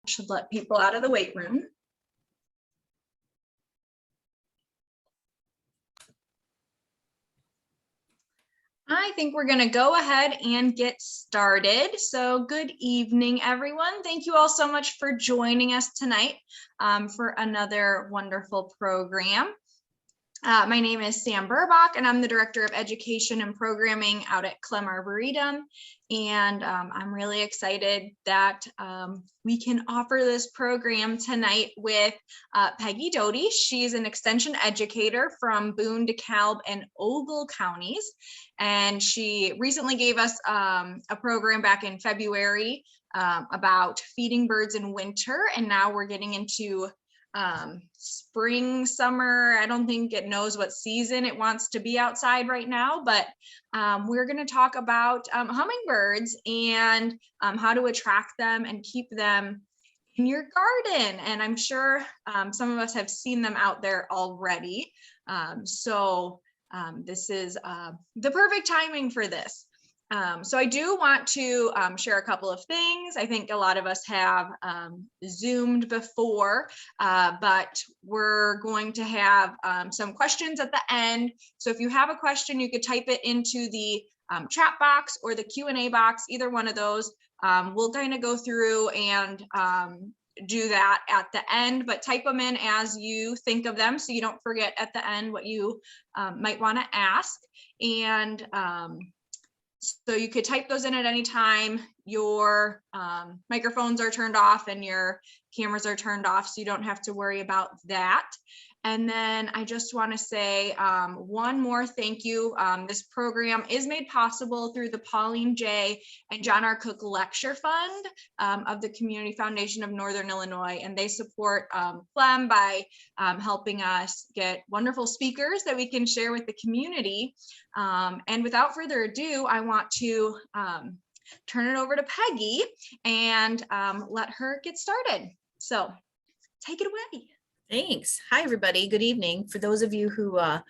should let people out of the weight room. I think we're going to go ahead and get started. So good evening, everyone. Thank you all so much for joining us tonight for another wonderful program. My name is Sam Burbach, and I'm the Director of Education and Programming out at Clem Arboretum. And I'm really excited that we can offer this program tonight with Peggy Doty. She's an extension educator from Boone, DeKalb, and Ogle counties. And she recently gave us a program back in February about feeding birds in winter. And now we're getting into spring, summer. I don't think it knows what season it wants to be outside right now, but we're going to talk about hummingbirds and how to attract them and keep them in your garden. And I'm sure some of us have seen them out there already. So this is the perfect timing for this. So I do want to share a couple of things. I think a lot of us have Zoomed before, but we're going to have some questions at the end. So if you have a question, you could type it into the chat box or the Q&A box, either one of those. We'll kind of go through and do that at the end, but type them in as you think of them so you don't forget at the end what you might want to ask. And so you could type those in at any time. Your microphones are turned off and your cameras are turned off, so you don't have to worry about that. And then I just want to say one more thank you. This program is made possible through the Pauline J and John R. Cook Lecture Fund of the Community Foundation of Northern Illinois. And they support Clem by helping us get wonderful speakers that we can share with the community. And without further ado, I want to turn it over to Peggy and let her get started. So take it away. Thanks. Hi, everybody. Good evening. For those of you who I'm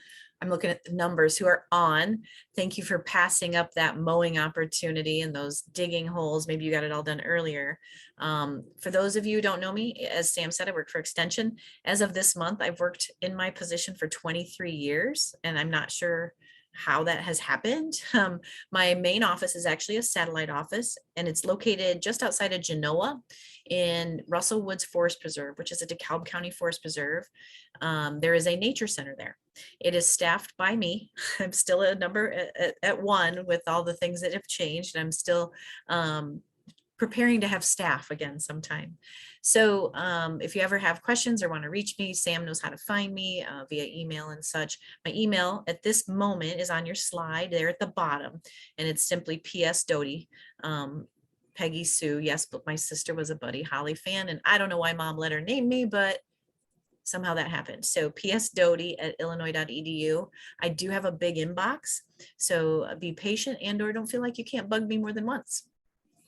looking at the numbers who are on, thank you for passing up that mowing opportunity and those digging holes. Maybe you got it all done earlier. For those of you who don't know me, as Sam said, I work for Extension. As of this month, I've worked in my position for 23 years, and I'm not sure how that has happened. My main office is actually a satellite office, and it's located just outside of Genoa in Russell Woods Forest Preserve, which is a DeKalb County Forest Preserve. There is a nature center there. It is staffed by me. I'm still a number at one with all the things that have changed. I'm still preparing to have staff again sometime. So if you ever have questions or want to reach me, Sam knows how to find me via email and such. My email at this moment is on your slide there at the bottom, and it's simply PS Doty, Peggy Sue. Yes, but my sister was a Buddy Holly fan, and I don't know why mom let her name me, but somehow that happened. So PS Doty at illinois.edu. I do have a big inbox, so be patient and or don't feel like you can't bug me more than once.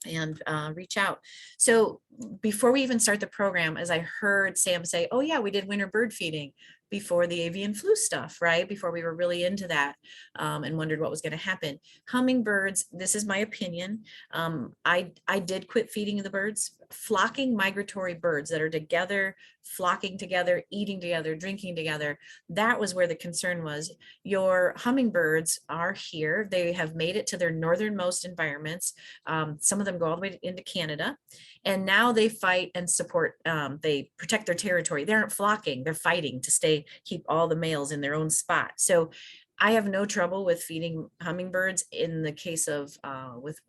And reach out. So before we even start the program, as I heard Sam say, oh yeah, we did winter bird feeding before the avian flu stuff, right? Before we were really into that and wondered what was going to happen. Hummingbirds, this is my opinion. I did quit feeding the birds. Flocking migratory birds that are together, flocking together, eating together, drinking together. That was where the concern was. Your hummingbirds are here. They have made it to their northernmost environments. Some of them go all the way into Canada. And now they fight and support, they protect their territory. They aren't flocking, they're fighting to keep all the males in their own spot. So I have no trouble with feeding hummingbirds in the case of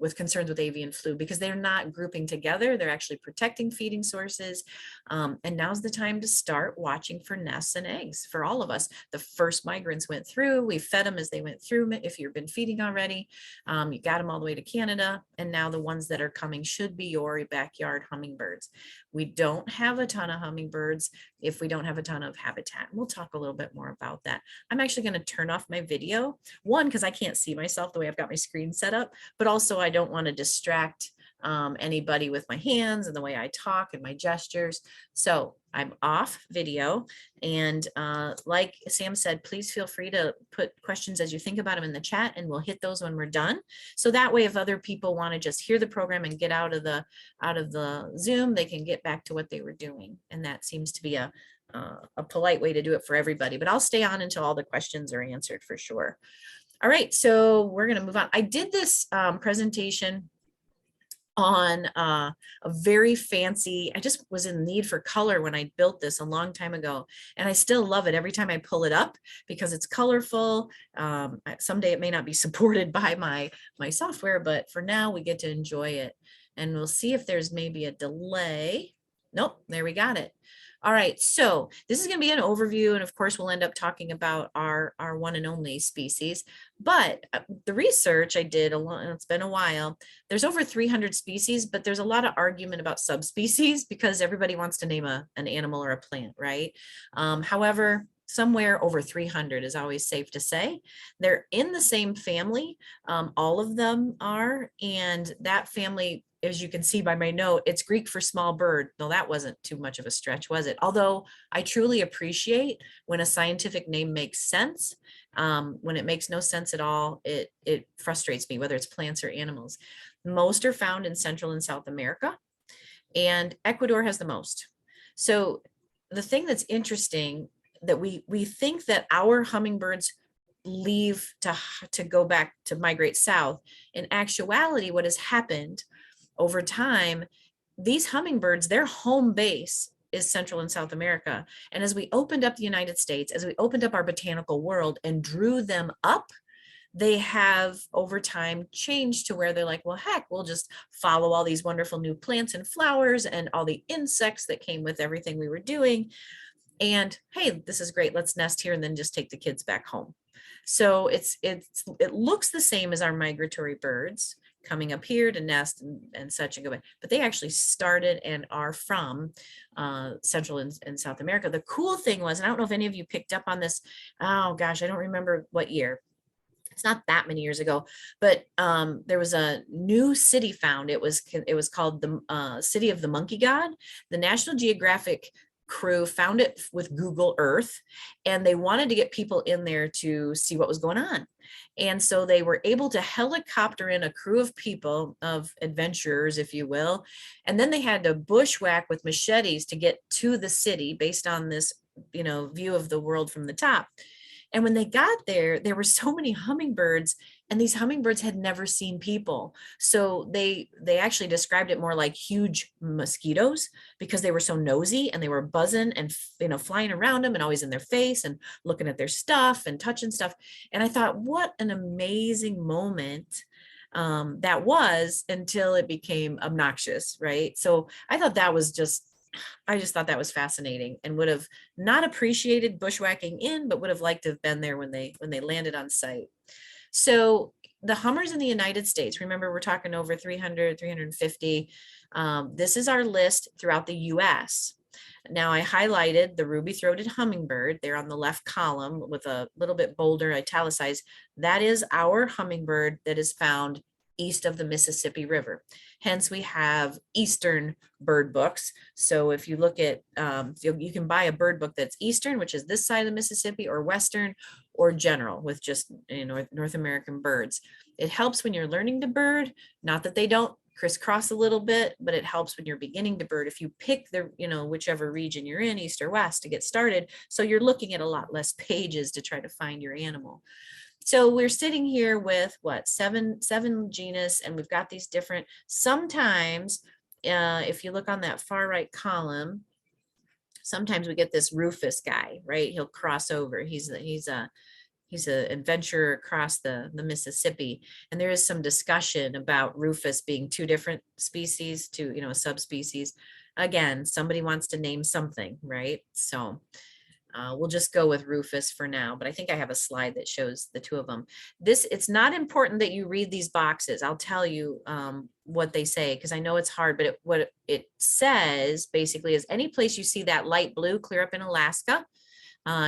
with concerns with avian flu, because they're not grouping together. They're actually protecting feeding sources. And now's the time to start watching for nests and eggs for all of us. The first migrants went through, we fed them as they went through. If you've been feeding already, you got them all the way to Canada. And now the ones that are coming should be your backyard hummingbirds. We don't have a ton of hummingbirds if we don't have a ton of habitat. We'll talk a little bit more about that. I'm actually going to turn off my video, one, because I can't see myself the way I've got my screen set up, but also I don't want to distract anybody with my hands and the way I talk and my gestures. So I'm off video. And like Sam said, please feel free to put questions as you think about them in the chat, and we'll hit those when we're done. So that way, if other people want to just hear the program and get out of the Zoom, they can get back to what they were doing. And that seems to be a polite way to do it for everybody. But I'll stay on until all the questions are answered for sure. All right, so we're going to move on. I did this presentation on a very fancy, I just was in need for color when I built this a long time ago, and I still love it every time I pull it up because it's colorful. Someday it may not be supported by my software, but for now we get to enjoy it. And we'll see if there's maybe a delay. Nope, there we got it. All right, so this is going to be an overview, and of course we'll end up talking about our one and only species. But the research I did, it's been a while, there's over 300 species, but there's a lot of argument about subspecies because everybody wants to name an animal or a plant, right? However, somewhere over 300 is always safe to say. They're in the same family, all of them are, and that family, as you can see by my note, it's Greek for small bird. No, that wasn't too much of a stretch, was it? Although I truly appreciate when a scientific name makes sense. When it makes no sense at all, it frustrates me, whether it's plants or animals. Most are found in Central and South America, and Ecuador has the most. So the thing that's interesting, that we think that our hummingbirds leave to go back to migrate south. In actuality, what has happened over time, these hummingbirds, their home base is Central and South America. And as we opened up the United States, as we opened up our botanical world and drew them up, they have over time changed to where they're like, well, heck, we'll just follow all these wonderful new plants and flowers and all the insects that came with everything we were doing. And hey, this is great. Let's nest here and then just take the kids back home. So it looks the same as our migratory birds coming up here to nest and such and go back, but they actually started and are from Central and South America. The cool thing was, and I don't know if any of you picked up on this, oh gosh, I don't remember what year. It's not that many years ago, but there was a new city found. It was called the City of the Monkey God. The National Geographic crew found it with Google Earth, and they wanted to get people in there to see what was going on. And so they were able to helicopter in a crew of people, of adventurers, if you will. And then they had to bushwhack with machetes to get to the city based on this, view of the world from the top. And when they got there, there were so many hummingbirds, and these hummingbirds had never seen people. So they actually described it more like huge mosquitoes because they were so nosy, and they were buzzing and flying around them and always in their face and looking at their stuff and touching stuff. And I thought, what an amazing moment that was, until it became obnoxious, right? So I thought that was I just thought that was fascinating, and would have not appreciated bushwhacking in, but would have liked to have been there when they landed on site. So the hummers in the United States, remember we're talking over 300, 350. This is our list throughout the US. Now I highlighted the ruby-throated hummingbird there on the left column with a little bit bolder italicized. That is our hummingbird that is found east of the Mississippi River. Hence, we have Eastern bird books. So if you look at, you can buy a bird book that's Eastern, which is this side of the Mississippi, or Western, or general with just North American birds. It helps when you're learning to bird, not that they don't crisscross a little bit, but it helps when you're beginning to bird. If you pick the, whichever region you're in, East or West, to get started. So you're looking at a lot less pages to try to find your animal. So we're sitting here with what, seven genus, and we've got these different, sometimes if you look on that far right column, sometimes we get this Rufus guy, right? He'll cross over. He's a adventurer across the Mississippi. And there is some discussion about Rufus being two different species, a subspecies. Again, somebody wants to name something, right? So we'll just go with Rufus for now, but I think I have a slide that shows the two of them. It's not important that you read these boxes. I'll tell you what they say, because I know it's hard, but what it says basically is any place you see that light blue clear up in Alaska,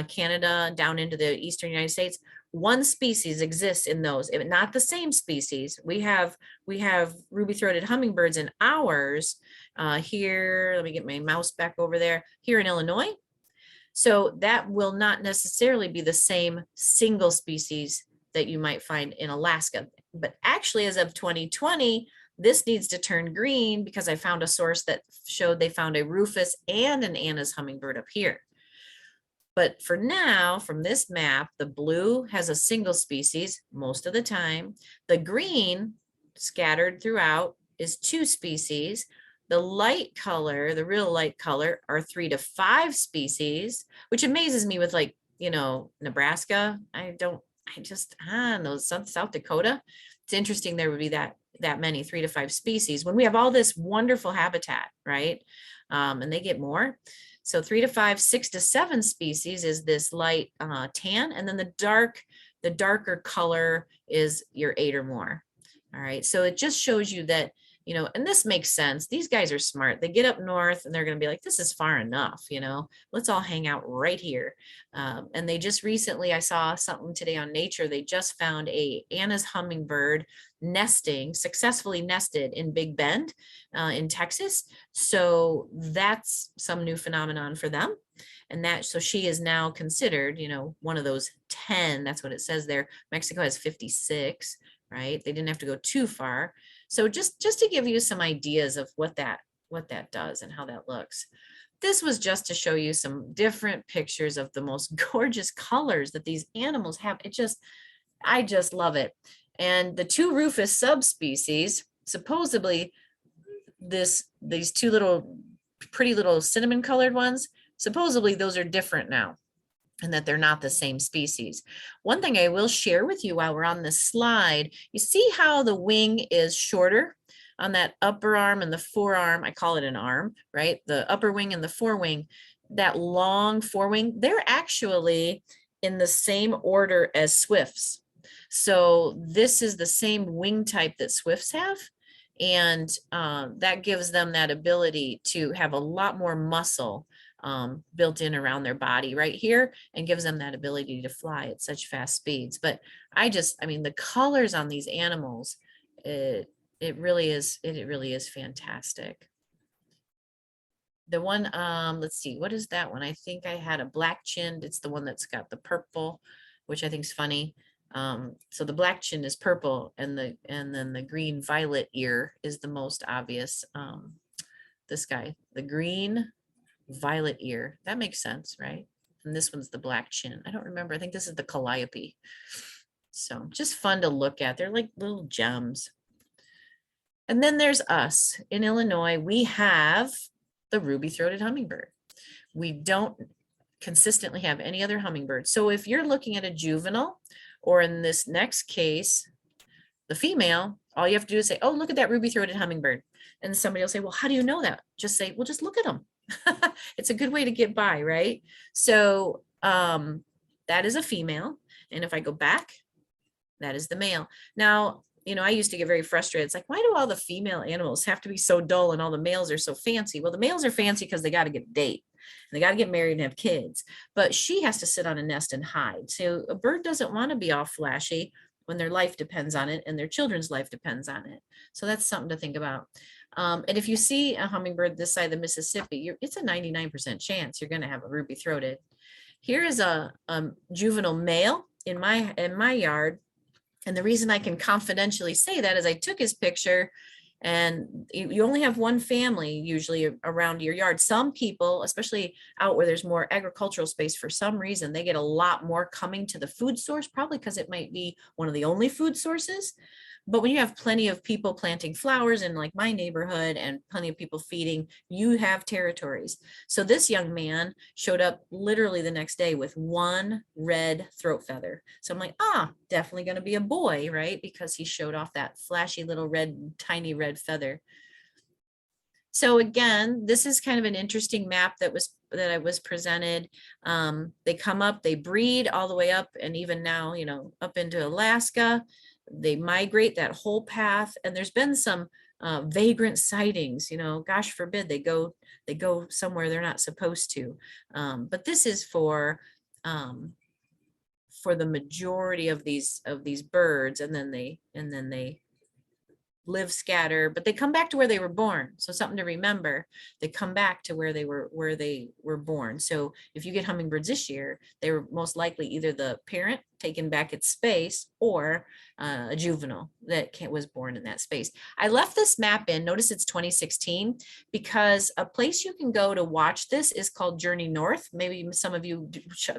Canada, down into the eastern United States, one species exists in those, if not the same species. We have ruby-throated hummingbirds in ours here. Let me get my mouse back over there, here in Illinois. So that will not necessarily be the same single species that you might find in Alaska. But actually, as of 2020, this needs to turn green because I found a source that showed they found a rufous and an Anna's hummingbird up here. But for now, from this map, the blue has a single species most of the time. The green, scattered throughout, is 2 species. The light color, the real light color, are 3 to 5 species, which amazes me with, like, you know, Nebraska. I don't know, South Dakota. It's interesting there would be that many, 3 to 5 species, when we have all this wonderful habitat, right? And they get more. So 3 to 5, 6 to 7 species is this light tan, and then the darker color is your 8 or more. All right, so it just shows you that, you know, and this makes sense. These guys are smart. They get up north and they're going to be like, this is far enough, you know, let's all hang out right here. And they just recently, I saw something today on Nature, they just found a Anna's hummingbird successfully nested in Big Bend in Texas. So that's some new phenomenon for them. And so she is now considered, you know, one of those 10, that's what it says there. Mexico has 56, right? They didn't have to go too far. So just to give you some ideas of what that does and how that looks. This was just to show you some different pictures of the most gorgeous colors that these animals have. I just love it. And the 2 rufous subspecies, supposedly these 2 pretty little cinnamon colored ones, supposedly those are different now, and that they're not the same species. One thing I will share with you while we're on this slide, you see how the wing is shorter on that upper arm and the forearm. I call it an arm, right? The upper wing and the forewing, that long forewing, they're actually in the same order as swifts. So this is the same wing type that swifts have. And that gives them that ability to have a lot more muscle built in around their body right here, and gives them that ability to fly at such fast speeds. But I mean, the colors on these animals, it really is fantastic. The one, let's see, what is that one? I think I had a black chinned. It's the one that's got the purple, which I think is funny. So the black chin is purple, and then the green violet ear is the most obvious. This guy, the green violet ear, that makes sense, right? And this one's the black chin. I don't remember. I think this is the calliope. So just fun to look at. They're like little gems. And then there's us in Illinois. We have the ruby-throated hummingbird. We don't consistently have any other hummingbird. So if you're looking at a juvenile, or in this next case, the female, all you have to do is say, oh, look at that ruby-throated hummingbird. And somebody will say, well, how do you know that? Just say, well, just look at them. It's a good way to get by, right? So that is a female. And if I go back, that is the male. Now, you know, I used to get very frustrated. It's like, why do all the female animals have to be so dull and all the males are so fancy? Well, the males are fancy because they got to get a date. And they got to get married and have kids. But she has to sit on a nest and hide. So a bird doesn't want to be all flashy when their life depends on it and their children's life depends on it. So that's something to think about. And if you see a hummingbird this side of the Mississippi, it's a 99% chance you're going to have a ruby-throated. Here is a juvenile male in my yard. And the reason I can confidentially say that is I took his picture, and you only have one family usually around your yard. Some people, especially out where there's more agricultural space, for some reason, they get a lot more coming to the food source, probably because it might be one of the only food sources. But when you have plenty of people planting flowers in like my neighborhood and plenty of people feeding, you have territories. So this young man showed up literally the next day with one red throat feather. So I'm like, definitely going to be a boy, right? Because he showed off that flashy little tiny red feather. So again, this is kind of an interesting map that I was presented. They come up, they breed all the way up, and even now, you know, up into Alaska. They migrate that whole path, and there's been some vagrant sightings, you know, gosh forbid they go somewhere they're not supposed to. But this is for for the majority of these birds, and then they live scatter, but they come back to where they were born. So something to remember, they come back to where they were born. So if you get hummingbirds this year, they were most likely either the parent taken back its space or a juvenile that was born in that space. I left this map in, notice it's 2016, because a place you can go to watch this is called Journey North. Maybe some of you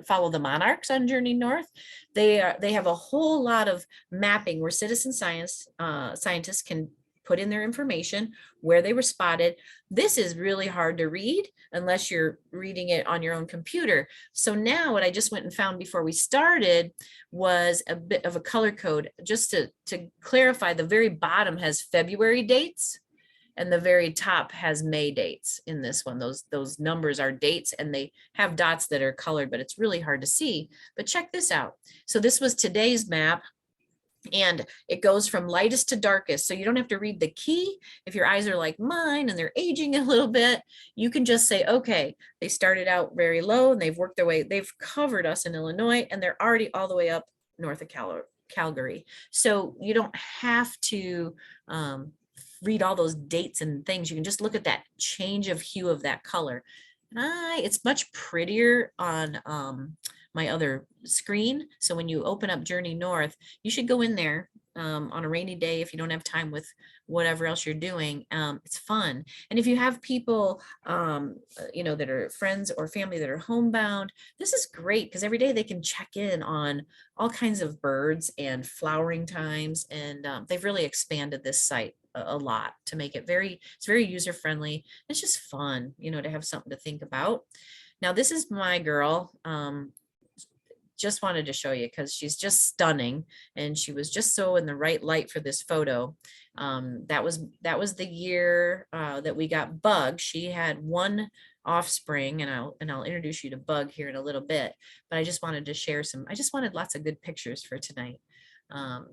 follow the monarchs on Journey North. They have a whole lot of mapping where citizen scientists can put in their information, where they were spotted. This is really hard to read unless you're reading it on your own computer. So now what I just went and found before we started was a bit of a color code, just to clarify. The very bottom has February dates and the very top has May dates in this one. Those numbers are dates, and they have dots that are colored, but it's really hard to see. But check this out. So this was today's map, and it goes from lightest to darkest. So you don't have to read the key. If your eyes are like mine and they're aging a little bit, you can just say, okay, they started out very low and they've worked their way. They've covered us in Illinois, and they're already all the way up north of Calgary. So you don't have to read all those dates and things. You can just look at that change of hue of that color. And it's much prettier on my other screen. So when you open up Journey North, you should go in there on a rainy day if you don't have time with whatever else you're doing. It's fun. And if you have people, that are friends or family that are homebound, this is great because every day they can check in on all kinds of birds and flowering times. And they've really expanded this site a lot to make it it's very user friendly. It's just fun, to have something to think about. Now, this is my girl. Just wanted to show you because she's just stunning, and she was just so in the right light for this photo. That was the year that we got Bug. She had one offspring, and I'll introduce you to Bug here in a little bit. But I just wanted to share I just wanted lots of good pictures for tonight.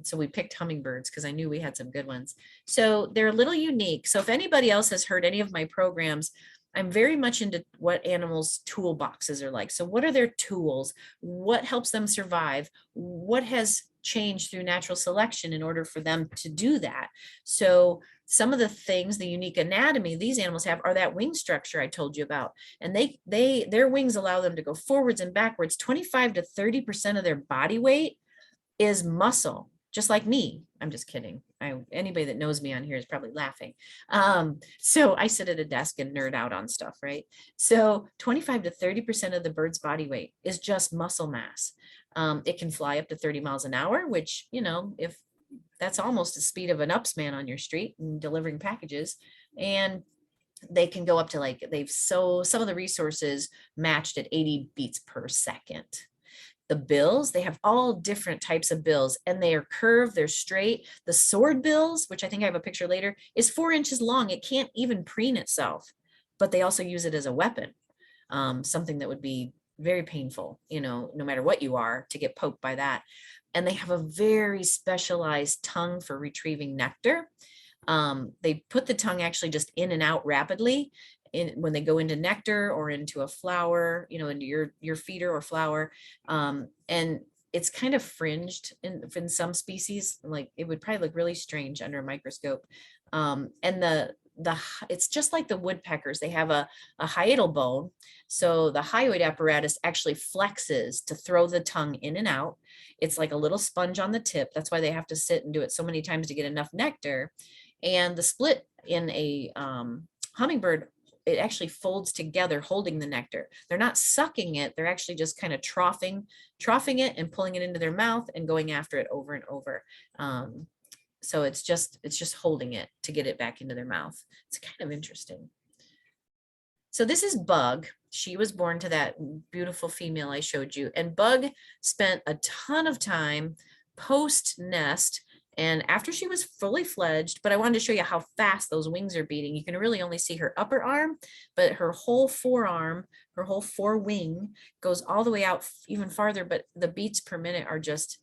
So we picked hummingbirds because I knew we had some good ones. So they're a little unique. So if anybody else has heard any of my programs, I'm very much into what animals' toolboxes are like. So what are their tools? What helps them survive? What has changed through natural selection in order for them to do that? So some of the things, the unique anatomy these animals have are that wing structure I told you about. And their wings allow them to go forwards and backwards. 25 to 30% of their body weight is muscle, just like me. I'm just kidding. Anybody that knows me on here is probably laughing. So I sit at a desk and nerd out on stuff, right? So 25 to 30% of the bird's body weight is just muscle mass. It can fly up to 30 miles an hour, which, if that's almost the speed of an upsman on your street and delivering packages. And they can go up to some of the resources matched at 80 beats per second. The bills, they have all different types of bills, and they are curved, they're straight. The sword bills, which I think I have a picture later, is 4 inches long. It can't even preen itself, but they also use it as a weapon, something that would be very painful, no matter what you are, to get poked by that. And they have a very specialized tongue for retrieving nectar. They put the tongue actually just in and out rapidly when they go into nectar or into a flower, into your feeder or flower. And it's kind of fringed in some species. Like, it would probably look really strange under a microscope. And it's just like the woodpeckers. They have a hiatal bone. So the hyoid apparatus actually flexes to throw the tongue in and out. It's like a little sponge on the tip. That's why they have to sit and do it so many times to get enough nectar. And the split in a hummingbird, it actually folds together, holding the nectar. They're not sucking it. They're actually just kind of troughing it and pulling it into their mouth and going after it over and over. So it's just holding it to get it back into their mouth. It's kind of interesting. So this is Bug. She was born to that beautiful female I showed you. And Bug spent a ton of time post nest and after she was fully fledged, but I wanted to show you how fast those wings are beating. You can really only see her upper arm, but her whole forearm, her whole forewing goes all the way out even farther, but the beats per minute are just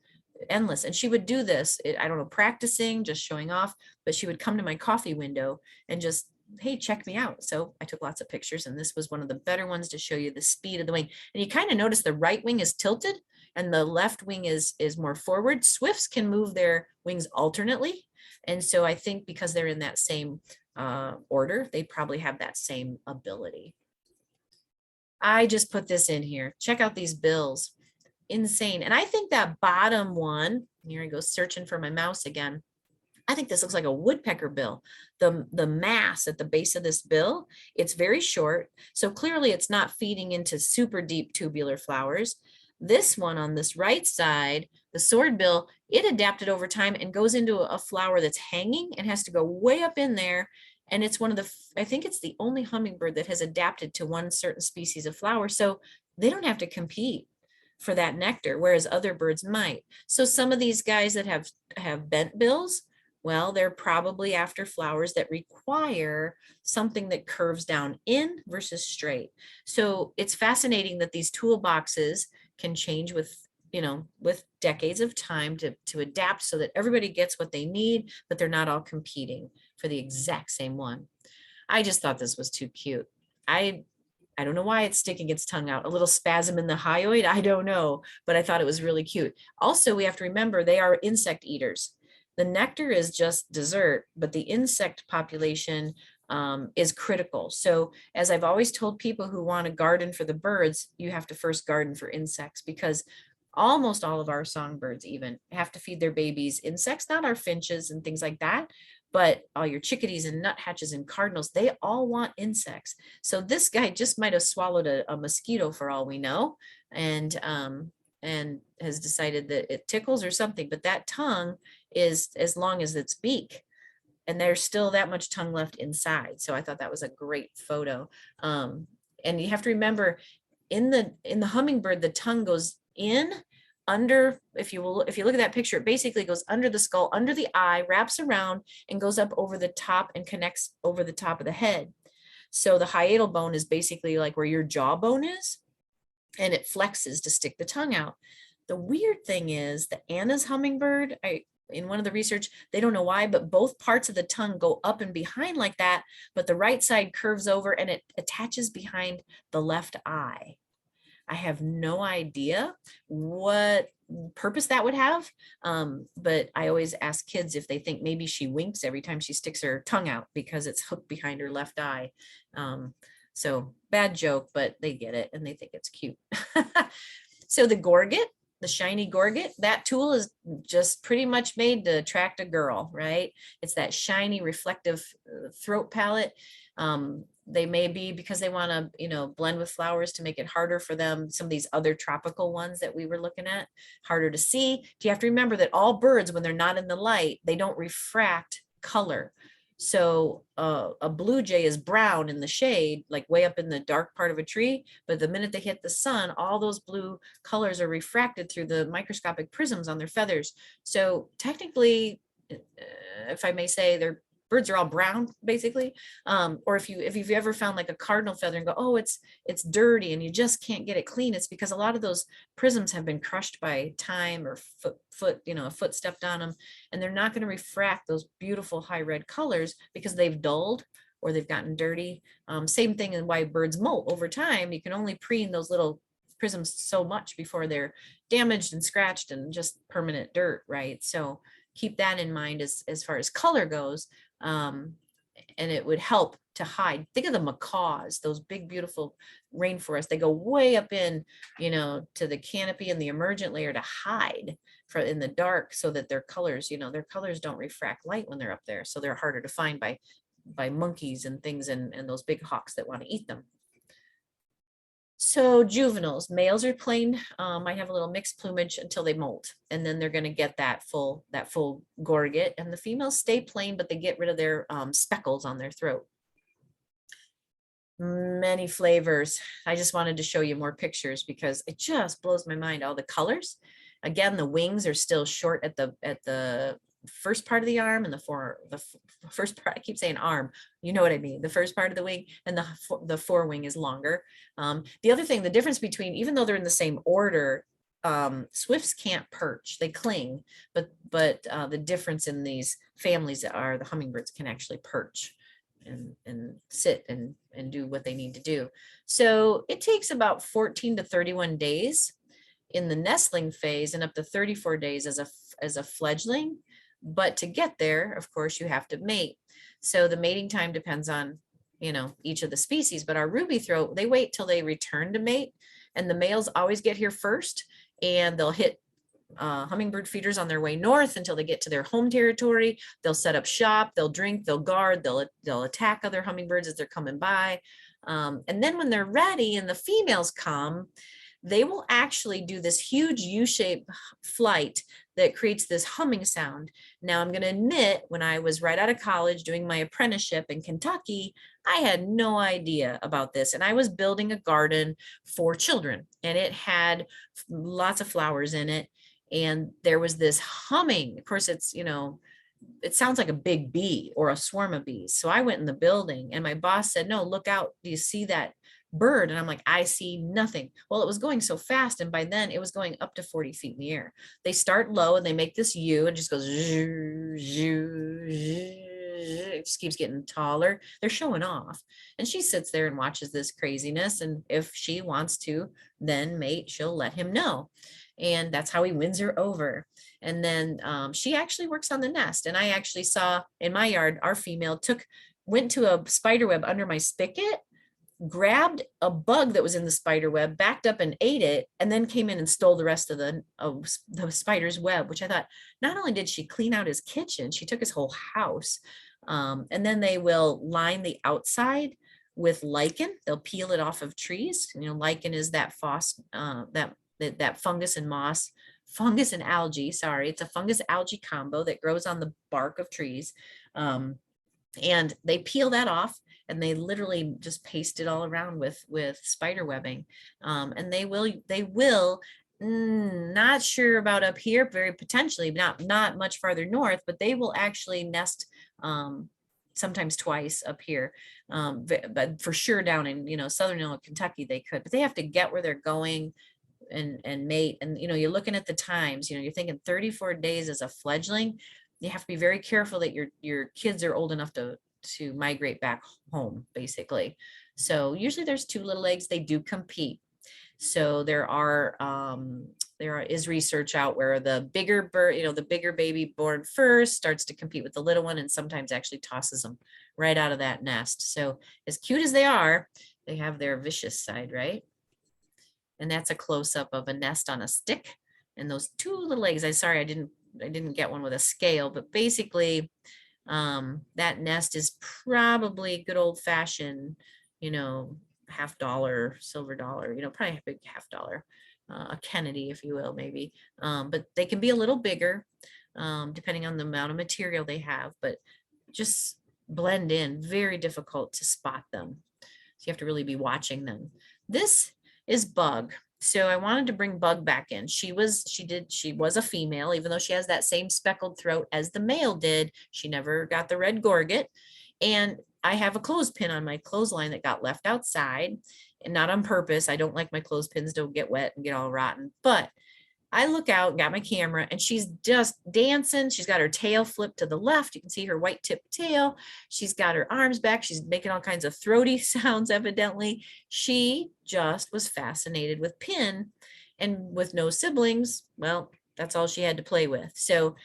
endless. And she would do this, I don't know, practicing, just showing off, but she would come to my coffee window and just hey, check me out. So I took lots of pictures, and this was one of the better ones to show you the speed of the wing. And you kind of notice the right wing is tilted and the left wing is more forward. Swifts can move their wings alternately. And so I think because they're in that same order, they probably have that same ability. I just put this in here. Check out these bills. Insane. And I think that bottom one, here I go searching for my mouse again. I think this looks like a woodpecker bill. The mass at the base of this bill, it's very short. So clearly it's not feeding into super deep tubular flowers. This one on this right side, the sword bill, it adapted over time and goes into a flower that's hanging and has to go way up in there. And it's one of the, I think it's the only hummingbird that has adapted to one certain species of flower. So they don't have to compete for that nectar, whereas other birds might. So some of these guys that have bent bills, well, they're probably after flowers that require something that curves down in versus straight. So it's fascinating that these toolboxes can change with, with decades of time to adapt so that everybody gets what they need, but they're not all competing for the exact same one. I just thought this was too cute. I don't know why it's sticking its tongue out. A little spasm in the hyoid, I don't know, but I thought it was really cute. Also, we have to remember they are insect eaters. The nectar is just dessert, but the insect population is critical. So as I've always told people who want to garden for the birds, you have to first garden for insects, because almost all of our songbirds even have to feed their babies insects, not our finches and things like that, but all your chickadees and nuthatches and cardinals, they all want insects. So this guy just might have swallowed a mosquito for all we know, and has decided that it tickles or something, but that tongue is as long as its beak, and there's still that much tongue left inside. So I thought that was a great photo. And you have to remember, in the hummingbird, the tongue goes in under, if you look at that picture, it basically goes under the skull, under the eye, wraps around and goes up over the top and connects over the top of the head. So the hiatal bone is basically like where your jawbone is, and it flexes to stick the tongue out. The weird thing is the Anna's hummingbird, in one of the research, they don't know why, but both parts of the tongue go up and behind like that, but the right side curves over and it attaches behind the left eye. I have no idea what purpose that would have, but I always ask kids if they think maybe she winks every time she sticks her tongue out because it's hooked behind her left eye. So bad joke, but they get it and they think it's cute. So the gorget, the shiny gorget, that tool is just pretty much made to attract a girl, right? It's that shiny reflective throat palette. They may be because they want to, blend with flowers to make it harder for them. Some of these other tropical ones that we were looking at, harder to see. You have to remember that all birds, when they're not in the light, they don't refract color. So a blue jay is brown in the shade, like way up in the dark part of a tree, but the minute they hit the sun, all those blue colors are refracted through the microscopic prisms on their feathers. So technically, if I may say, they're birds are all brown basically. Or if you've ever found like a cardinal feather and go, oh, it's dirty and you just can't get it clean, it's because a lot of those prisms have been crushed by time or a foot stepped on them, and they're not going to refract those beautiful high red colors because they've dulled or they've gotten dirty. Same thing in why birds molt over time. You can only preen those little prisms so much before they're damaged and scratched and just permanent dirt, right? So keep that in mind as far as color goes. And it would help to hide. Think of the macaws, those big, beautiful rainforests. They go way up in, to the canopy and the emergent layer to hide in the dark so that their colors don't refract light when they're up there. So they're harder to find by monkeys and things and those big hawks that want to eat them. So juveniles, males are plain, might have a little mixed plumage until they molt, and then they're going to get that full gorget, and the females stay plain, but they get rid of their speckles on their throat. Many flavors. I just wanted to show you more pictures because it just blows my mind, all the colors. Again, the wings are still short at the first part of the arm, and the first part, I keep saying arm, you know what I mean, the first part of the wing, and the forewing is longer. The other thing, the difference between, even though they're in the same order, swifts can't perch, they cling, but the difference in these families are the hummingbirds can actually perch. and sit and do what they need to do. So it takes about 14 to 31 days in the nestling phase and up to 34 days as a fledgling. But to get there, of course, you have to mate. So the mating time depends on, each of the species, but our ruby throat, they wait till they return to mate, and the males always get here first, and they'll hit hummingbird feeders on their way north until they get to their home territory. They'll set up shop, they'll drink, they'll guard, they'll attack other hummingbirds as they're coming by. And then when they're ready and the females come, they will actually do this huge U-shaped flight that creates this humming sound. Now, I'm going to admit, when I was right out of college doing my apprenticeship in Kentucky, I had no idea about this. And I was building a garden for children, and it had lots of flowers in it. And there was this humming. Of course, it's, it sounds like a big bee or a swarm of bees. So I went in the building, and my boss said, "No, look out. Do you see that bird?" And I'm like, "I see nothing." Well, it was going so fast, and by then it was going up to 40 feet in the air. They start low and they make this U and just goes zoo, zoo, zoo. It just keeps getting taller. They're showing off, and she sits there and watches this craziness, and if she wants to then mate, she'll let him know, and that's how he wins her over. And then she actually works on the nest, and I actually saw in my yard, our female went to a spider web under my spigot, grabbed a bug that was in the spider web, backed up and ate it, and then came in and stole the rest of the spider's web, which I thought, not only did she clean out his kitchen, she took his whole house. And then they will line the outside with lichen. They'll peel it off of trees. Lichen is that that fungus and fungus and algae. Sorry, it's a fungus algae combo that grows on the bark of trees. And they peel that off, and they literally just paste it all around with spider webbing. And they will not sure about up here, very potentially not much farther north, but they will actually nest sometimes twice up here. But for sure down in southern Illinois, Kentucky, they could, but they have to get where they're going and mate. And you're looking at the times, you're thinking 34 days as a fledgling. You have to be very careful that your kids are old enough to migrate back home, basically. So usually there's two little eggs. They do compete. So there is research out where the bigger bird, the bigger baby born first starts to compete with the little one, and sometimes actually tosses them right out of that nest. So as cute as they are, they have their vicious side, right? And that's a close-up of a nest on a stick, and those two little eggs. I didn't get one with a scale, but basically that nest is probably good old-fashioned, $50, silver dollar, probably a big $50, a Kennedy, if you will, maybe. But they can be a little bigger, depending on the amount of material they have, but just blend in, very difficult to spot them. So you have to really be watching them. This is Bug. So I wanted to bring Bug back in. She was a female, even though she has that same speckled throat as the male did. She never got the red gorget. And I have a clothespin on my clothesline that got left outside, and not on purpose. I don't like my clothespins to get wet and get all rotten, but I look out, got my camera, and she's just dancing. She's got her tail flipped to the left. You can see her white tip tail. She's got her arms back. She's making all kinds of throaty sounds, evidently. She just was fascinated with Pin, and with no siblings, well, that's all she had to play with. So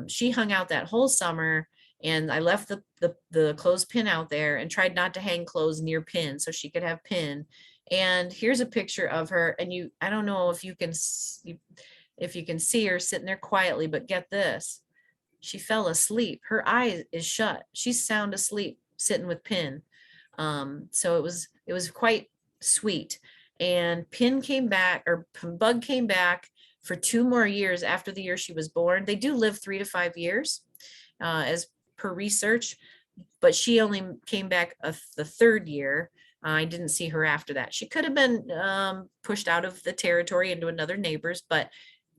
she hung out that whole summer, and I left the clothespin out there and tried not to hang clothes near Pin so she could have Pin. And here's a picture of her, and I don't know if you can see her sitting there quietly, but get this, she fell asleep. Her eye is shut. She's sound asleep sitting with Pin. So it was quite sweet. And Pin came back, or Bug came back for 2 more years after the year she was born. They do live 3 to 5 years, as per research, but she only came back the 3rd year. I didn't see her after that. She could have been pushed out of the territory into another neighbor's, but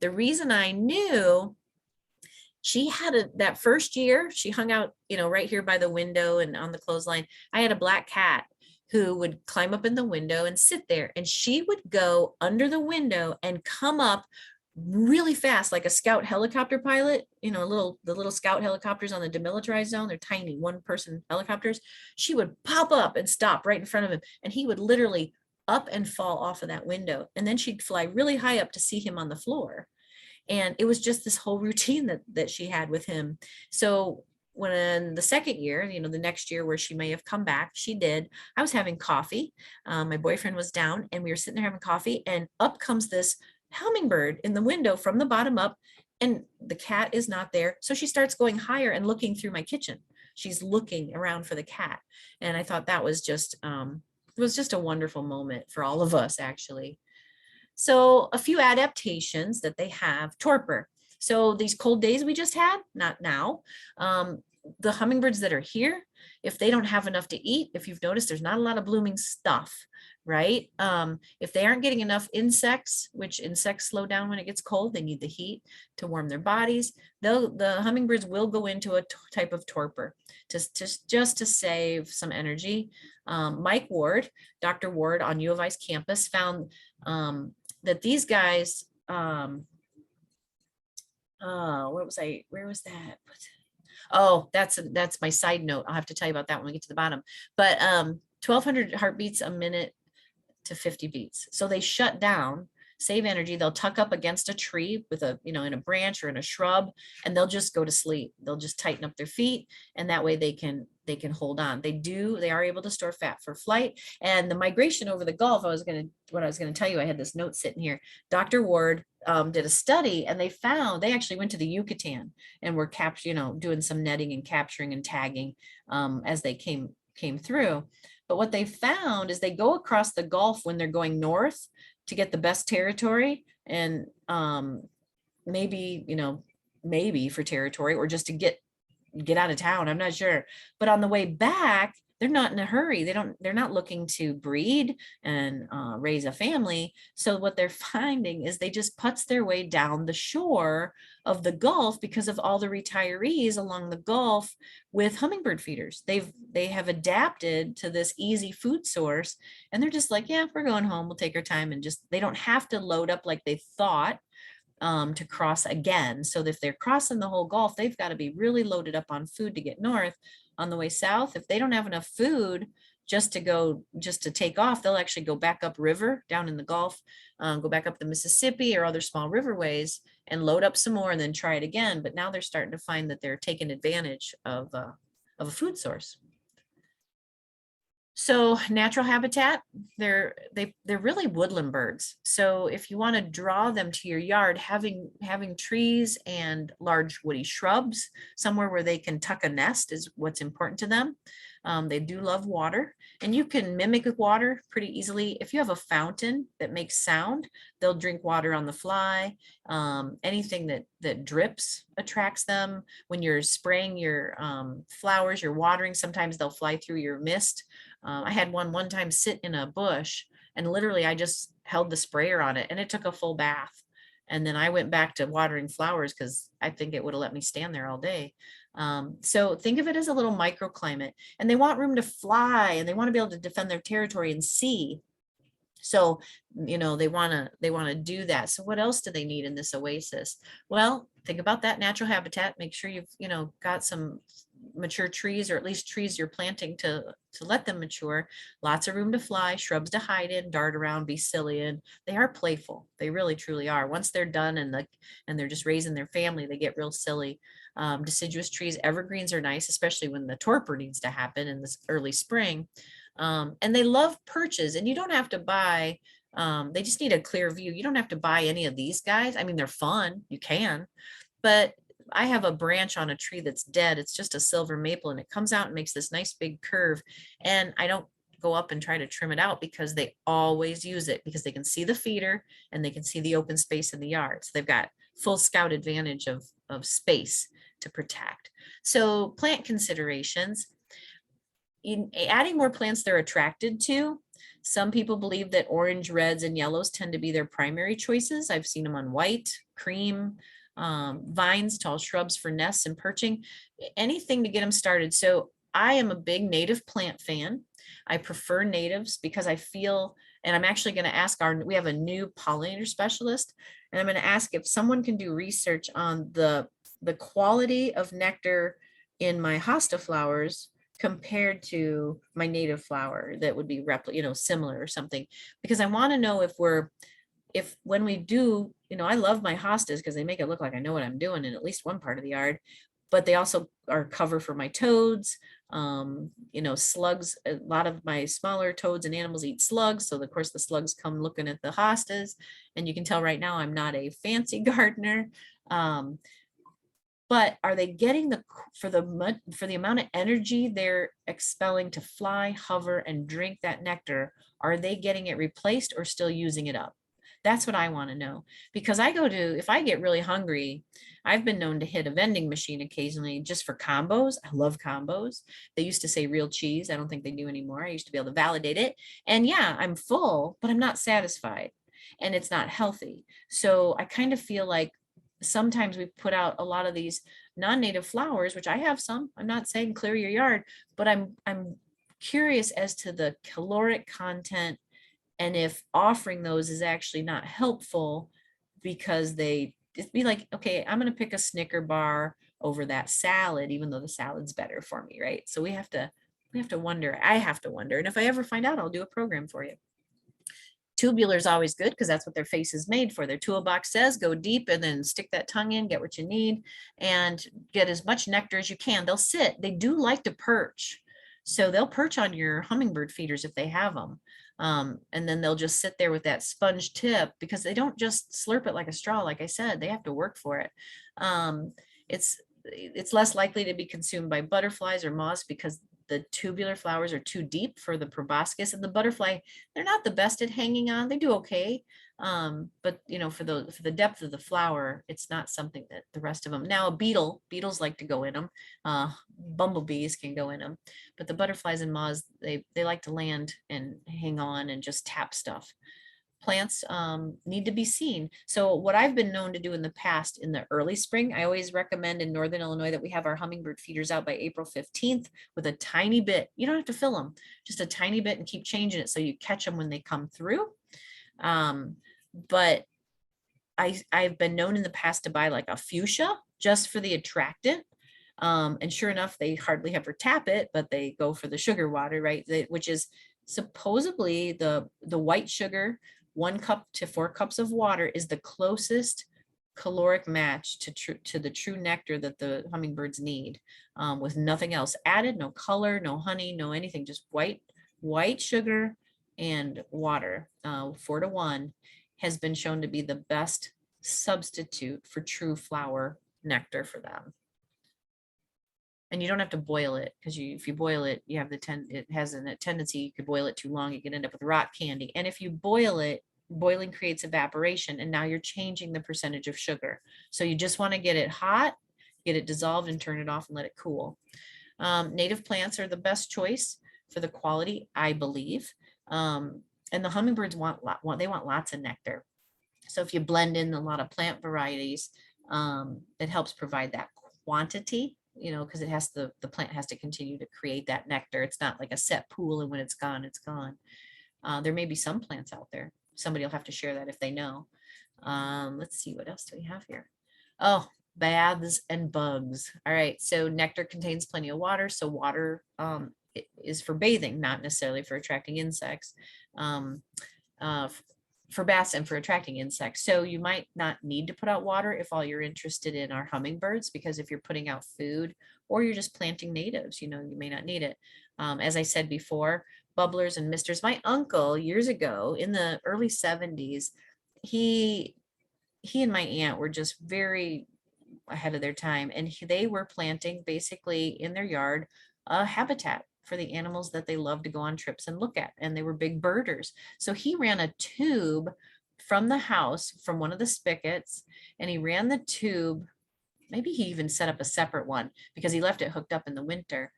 the reason I knew, she had that first year, she hung out, right here by the window and on the clothesline. I had a black cat who would climb up in the window and sit there, and she would go under the window and come up really fast, like a scout helicopter pilot, the little scout helicopters on the demilitarized zone, they're tiny 1-person helicopters. She would pop up and stop right in front of him, and he would literally up and fall off of that window. And then she'd fly really high up to see him on the floor. And it was just this whole routine that she had with him. So when the second year, the next year where she may have come back, she did. I was having coffee. My boyfriend was down, and we were sitting there having coffee, and up comes this hummingbird in the window from the bottom up, and the cat is not there. So she starts going higher and looking through my kitchen. She's looking around for the cat. And I thought that was just, it was just a wonderful moment for all of us, actually. So a few adaptations that they have: torpor. So these cold days we just had, not now, the hummingbirds that are here, if they don't have enough to eat, if you've noticed, there's not a lot of blooming stuff, right? If they aren't getting enough insects, which insects slow down when it gets cold, they need the heat to warm their bodies. The hummingbirds will go into a type of torpor just to save some energy. Mike Ward, Dr. Ward on U of I's campus found that these guys, where was that? Oh, that's my side note. I'll have to tell you about that when we get to the bottom. But 1,200 heartbeats a minute to 50 beats. So they shut down, save energy. They'll tuck up against a tree with in a branch or in a shrub, and they'll just go to sleep. They'll just tighten up their feet, and that way they can hold on. They are able to store fat for flight. And the migration over the Gulf, what I was going to tell you, I had this note sitting here. Dr. Ward did a study, and they actually went to the Yucatan and were doing some netting and capturing and tagging as they came through. But what they found is they go across the Gulf when they're going north to get the best territory, and maybe for territory, or just to get out of town. I'm not sure. But on the way back, they're not in a hurry. They're not looking to breed and raise a family. So what they're finding is they just putz their way down the shore of the Gulf because of all the retirees along the Gulf with hummingbird feeders. They have adapted to this easy food source, and they're just like, yeah, we're going home. We'll take our time, and they don't have to load up like they thought to cross again. So if they're crossing the whole Gulf, they've got to be really loaded up on food to get north. On the way south, if they don't have enough food just to take off, they'll actually go back up river down in the Gulf, go back up the Mississippi or other small riverways and load up some more and then try it again. But now they're starting to find that they're taking advantage of a food source. So natural habitat, they're really woodland birds. So if you want to draw them to your yard, having trees and large woody shrubs, somewhere where they can tuck a nest is what's important to them. They do love water, and you can mimic water pretty easily. If you have a fountain that makes sound, they'll drink water on the fly. Anything that drips attracts them. When you're spraying your flowers, you're watering, sometimes they'll fly through your mist. I had one time sit in a bush, and literally I just held the sprayer on it, and it took a full bath. And then I went back to watering flowers because I think it would have let me stand there all day. So think of it as a little microclimate, and they want room to fly, and they want to be able to defend their territory and see. So, they want to do that. So what else do they need in this oasis? Well, think about that natural habitat. Make sure you've, got some mature trees, or at least trees you're planting to let them mature. Lots of room to fly, shrubs to hide in, dart around, be silly in. They are playful. They really truly are. Once they're done and they're just raising their family, they get real silly. Deciduous trees, evergreens are nice, especially when the torpor needs to happen in this early spring. And they love perches, and you don't have to buy, they just need a clear view. You don't have to buy any of these guys. I mean, they're fun, you can, but I have a branch on a tree that's dead. It's just a silver maple, and it comes out and makes this nice big curve. And I don't go up and try to trim it out because they always use it, because they can see the feeder and they can see the open space in the yard. So they've got full scout advantage of space to protect. So plant considerations, in adding more plants they're attracted to. Some people believe that orange, reds, and yellows tend to be their primary choices. I've seen them on white, cream, vines, tall shrubs for nests and perching, anything to get them started. So I am a big native plant fan. I prefer natives because I feel, and I'm actually going to ask we have a new pollinator specialist, and I'm going to ask if someone can do research on the quality of nectar in my hosta flowers compared to my native flower that would be similar or something, because I want to know if when we do, I love my hostas because they make it look like I know what I'm doing in at least one part of the yard, but they also are cover for my toads. Slugs, a lot of my smaller toads and animals eat slugs. So of course the slugs come looking at the hostas, and you can tell right now I'm not a fancy gardener. But are they getting for the amount of energy they're expelling to fly, hover, and drink that nectar? Are they getting it replaced or still using it up? That's what I want to know, because if I get really hungry, I've been known to hit a vending machine occasionally just for combos. I love combos. They used to say real cheese. I don't think they do anymore. I used to be able to validate it. And yeah, I'm full, but I'm not satisfied, and it's not healthy. So I kind of feel like sometimes we put out a lot of these non-native flowers, which I have some. I'm not saying clear your yard, but I'm curious as to the caloric content, and if offering those is actually not helpful, because it'd be like, okay, I'm going to pick a Snicker bar over that salad, even though the salad's better for me, right? So we have to wonder. I have to wonder, and if I ever find out, I'll do a program for you. Tubular is always good because that's what their face is made for. Their toolbox says go deep and then stick that tongue in, get what you need, and get as much nectar as you can. They'll sit. They do like to perch. So they'll perch on your hummingbird feeders if they have them. And then they'll just sit there with that sponge tip, because they don't just slurp it like a straw. Like I said, they have to work for it. It's less likely to be consumed by butterflies or moths because the tubular flowers are too deep for the proboscis, and the butterfly, they're not the best at hanging on. They do okay. But for the depth of the flower, it's not something that the rest of them. Now beetles like to go in them. Bumblebees can go in them, but the butterflies and moths, they like to land and hang on and just tap stuff. Plants need to be seen. So what I've been known to do in the past, in the early spring, I always recommend in Northern Illinois that we have our hummingbird feeders out by April 15th with a tiny bit. You don't have to fill them, just a tiny bit, and keep changing it so you catch them when they come through. But I've been known in the past to buy like a fuchsia just for the attractant. And sure enough, they hardly ever tap it, but they go for the sugar water, right? Which is supposedly the white sugar. 1 cup to 4 cups of water is the closest caloric match to the true nectar that the hummingbirds need, with nothing else added, no color, no honey, no anything, just white sugar and water. 4 to 1 has been shown to be the best substitute for true flower nectar for them. And you don't have to boil it, because if you boil it, you have it has a tendency, you could boil it too long, you can end up with rock candy. And if you boil it, boiling creates evaporation, and now you're changing the percentage of sugar. So you just want to get it hot, get it dissolved, and turn it off and let it cool. Native plants are the best choice for the quality, I believe. And the hummingbirds want lots of nectar. So if you blend in a lot of plant varieties, it helps provide that quantity, because the plant has to continue to create that nectar. It's not like a set pool, and when it's gone, it's gone. There may be some plants out there. Somebody will have to share that if they know. Let's see, what else do we have here? Oh, baths and bugs. All right, so nectar contains plenty of water. So water is for bathing, not necessarily for attracting insects. For baths and for attracting insects. So you might not need to put out water if all you're interested in are hummingbirds, because if you're putting out food or you're just planting natives, you may not need it. As I said before, bubblers and misters. My uncle years ago in the early 70s, he and my aunt were just very ahead of their time, and they were planting basically in their yard a habitat for the animals that they love to go on trips and look at, and they were big birders. So he ran a tube from the house, from one of the spigots, and he ran the tube. Maybe he even set up a separate one because he left it hooked up in the winter.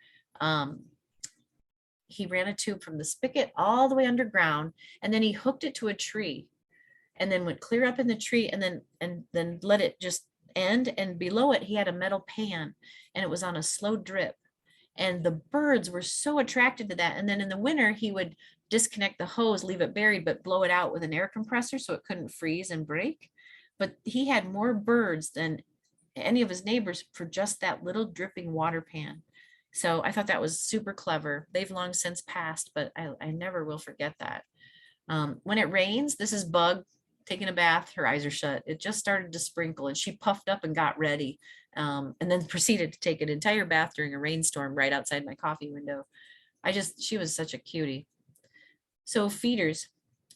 He ran a tube from the spigot all the way underground, and then he hooked it to a tree, and then went clear up in the tree, and then let it just end. And below it, he had a metal pan, and it was on a slow drip. And the birds were so attracted to that. And then in the winter, he would disconnect the hose, leave it buried, but blow it out with an air compressor so it couldn't freeze and break. But he had more birds than any of his neighbors for just that little dripping water pan. So I thought that was super clever. They've long since passed, but I never will forget that. When it rains, this is Bug taking a bath. Her eyes are shut. It just started to sprinkle and she puffed up and got ready, and then proceeded to take an entire bath during a rainstorm right outside my coffee window. She was such a cutie. So feeders,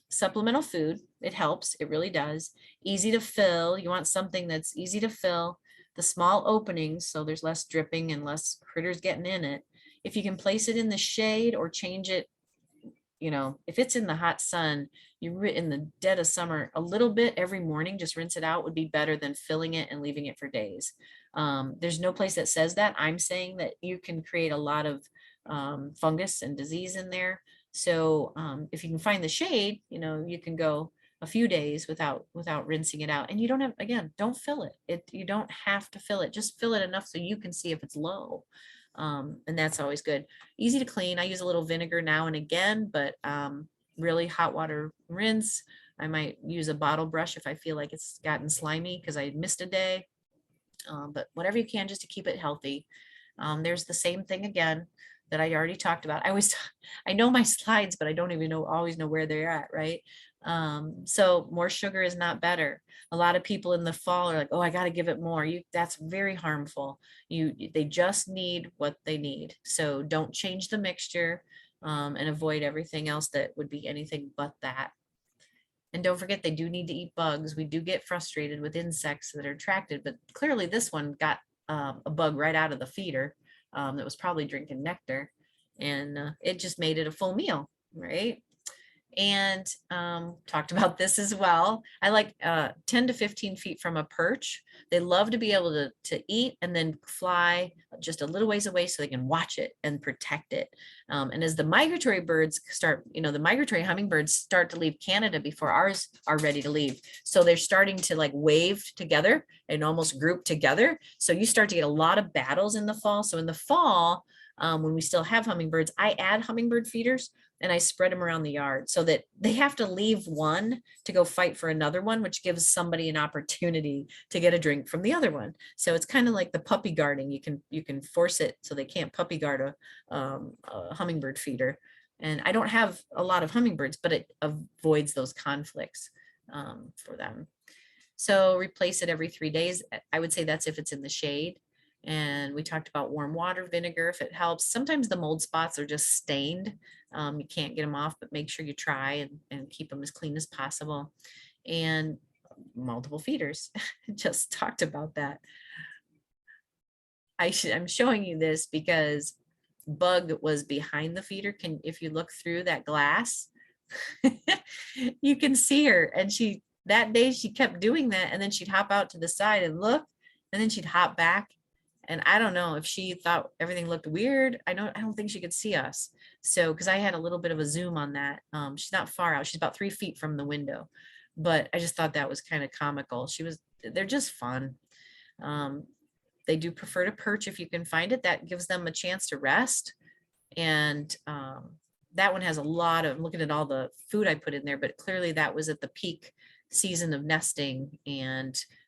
supplemental food, it helps. It really does. Easy to fill. You want something that's easy to fill. The small openings, so there's less dripping and less critters getting in it. If you can place it in the shade or change it, if it's in the hot sun, in the dead of summer, a little bit every morning, just rinse it out would be better than filling it and leaving it for days. There's no place that says that. I'm saying that you can create a lot of fungus and disease in there. So if you can find the shade, you can go a few days without rinsing it out. And you don't have, again, don't fill it. You don't have to fill it. Just fill it enough so you can see if it's low. And that's always good. Easy to clean. I use a little vinegar now and again, but really hot water rinse. I might use a bottle brush if I feel like it's gotten slimy because I missed a day. But whatever you can just to keep it healthy. There's the same thing again that I already talked about. I know my slides, but I don't even always know where they're at, right? So more sugar is not better. A lot of people in the fall are like, oh, I got to give it more. That's very harmful. They just need what they need. So don't change the mixture, and avoid everything else that would be anything but that. And don't forget, they do need to eat bugs. We do get frustrated with insects that are attracted, but clearly this one got a bug right out of the feeder that was probably drinking nectar, and it just made it a full meal, right? And talked about this as well. I like 10 to 15 feet from a perch. They love to be able to eat and then fly just a little ways away so they can watch it and protect it. And as the migratory birds start, the migratory hummingbirds start to leave Canada before ours are ready to leave. So they're starting to like wave together and almost group together. So you start to get a lot of battles in the fall. So in the fall, when we still have hummingbirds, I add hummingbird feeders and I spread them around the yard so that they have to leave one to go fight for another one, which gives somebody an opportunity to get a drink from the other one. So it's kind of like the puppy guarding. You can force it so they can't puppy guard a hummingbird feeder. And I don't have a lot of hummingbirds, but it avoids those conflicts for them. So replace it every 3 days. I would say that's if it's in the shade. And we talked about warm water, vinegar, if it helps. Sometimes the mold spots are just stained. You can't get them off, but make sure you try and keep them as clean as possible. And multiple feeders. Just talked about that. I'm showing you this because Bug was behind the feeder. If you look through that glass, you can see her. And that day she kept doing that, and then she'd hop out to the side and look, and then she'd hop back. And I don't know if she thought everything looked weird. I don't think she could see us. So, because I had a little bit of a zoom on that. She's not far out. She's about 3 feet from the window. But I just thought that was kind of comical. They're just fun. They do prefer to perch if you can find it. That gives them a chance to rest. And that one has a lot of, I'm looking at all the food I put in there, but clearly that was at the peak season of nesting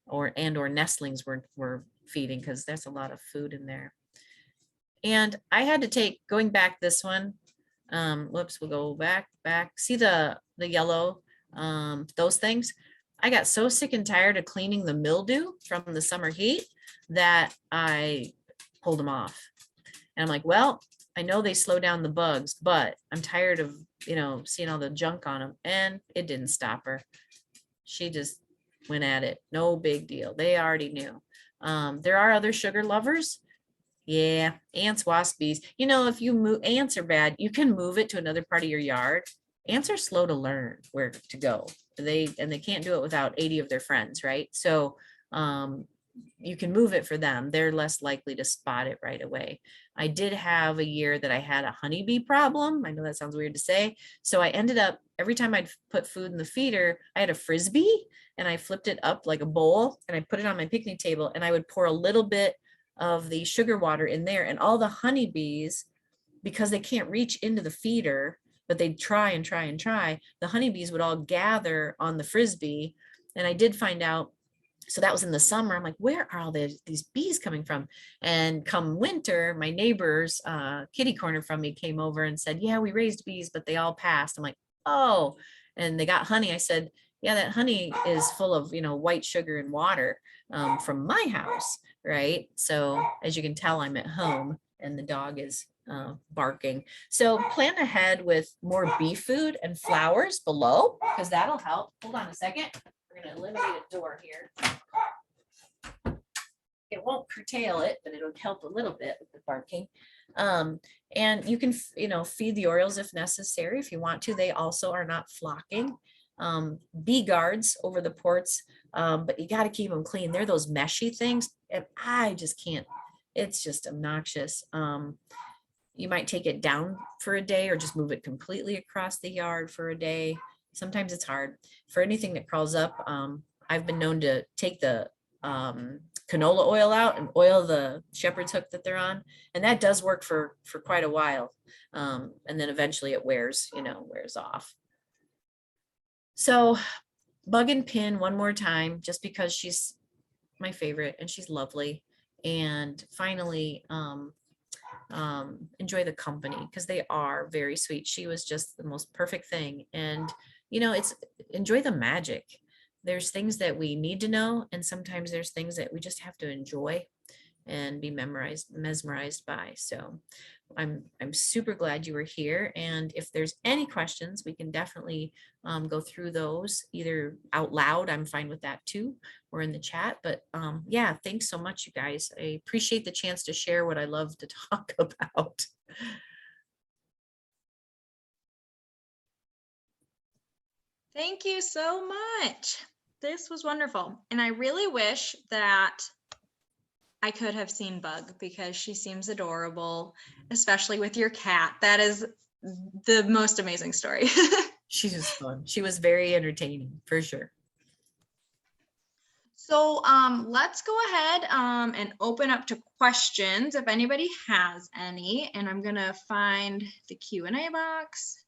or nestlings were feeding, because there's a lot of food in there. And I had to going back this one, whoops, we'll go back, see the yellow, those things. I got so sick and tired of cleaning the mildew from the summer heat that I pulled them off. And I'm like, well, I know they slow down the bugs, but I'm tired of, seeing all the junk on them. And it didn't stop her. She just went at it. No big deal. They already knew. There are other sugar lovers. Yeah, ants, wasps, bees. If you move, ants are bad. You can move it to another part of your yard. Ants are slow to learn where to go. They can't do it without 80 of their friends, right? So you can move it for them. They're less likely to spot it right away. I did have a year that I had a honeybee problem. I know that sounds weird to say. So I ended up, every time I'd put food in the feeder, I had a Frisbee and I flipped it up like a bowl and I put it on my picnic table, and I would pour a little bit of the sugar water in there, and all the honeybees, because they can't reach into the feeder, but they'd try and try and try, the honeybees would all gather on the Frisbee. And I did find out, so that was in the summer. I'm like, where are all these bees coming from? And come winter, my neighbor's kitty corner from me came over and said, yeah, we raised bees, but they all passed. I'm like, oh, and they got honey. I said, yeah, that honey is full of, white sugar and water from my house, right? So as you can tell, I'm at home and the dog is barking. So plan ahead with more bee food and flowers below, because that'll help. Hold on a second. We're going to eliminate a door here. It won't curtail it, but it'll help a little bit with the barking. And you can, feed the Orioles if necessary, if you want to. They also are not flocking. Bee guards over the ports, but you got to keep them clean. They're those meshy things, and I just can't. It's just obnoxious. You might take it down for a day or just move it completely across the yard for a day. Sometimes it's hard. For anything that crawls up, I've been known to take the canola oil out and oil the shepherd's hook that they're on. And that does work for quite a while. And then eventually it wears off. So bug and pin one more time, just because she's my favorite and she's lovely. And finally, enjoy the company, because they are very sweet. She was just the most perfect thing. And it's enjoy the magic. There's things that we need to know, and sometimes there's things that we just have to enjoy and be mesmerized by. So I'm super glad you were here. And if there's any questions, we can definitely go through those either out loud. I'm fine with that too, or in the chat. But yeah, thanks so much, you guys. I appreciate the chance to share what I love to talk about. Thank you so much. This was wonderful. And I really wish that I could have seen Bug, because she seems adorable, especially with your cat. That is the most amazing story. She was fun. She was very entertaining, for sure. So let's go ahead and open up to questions if anybody has any. And I'm going to find the Q&A box.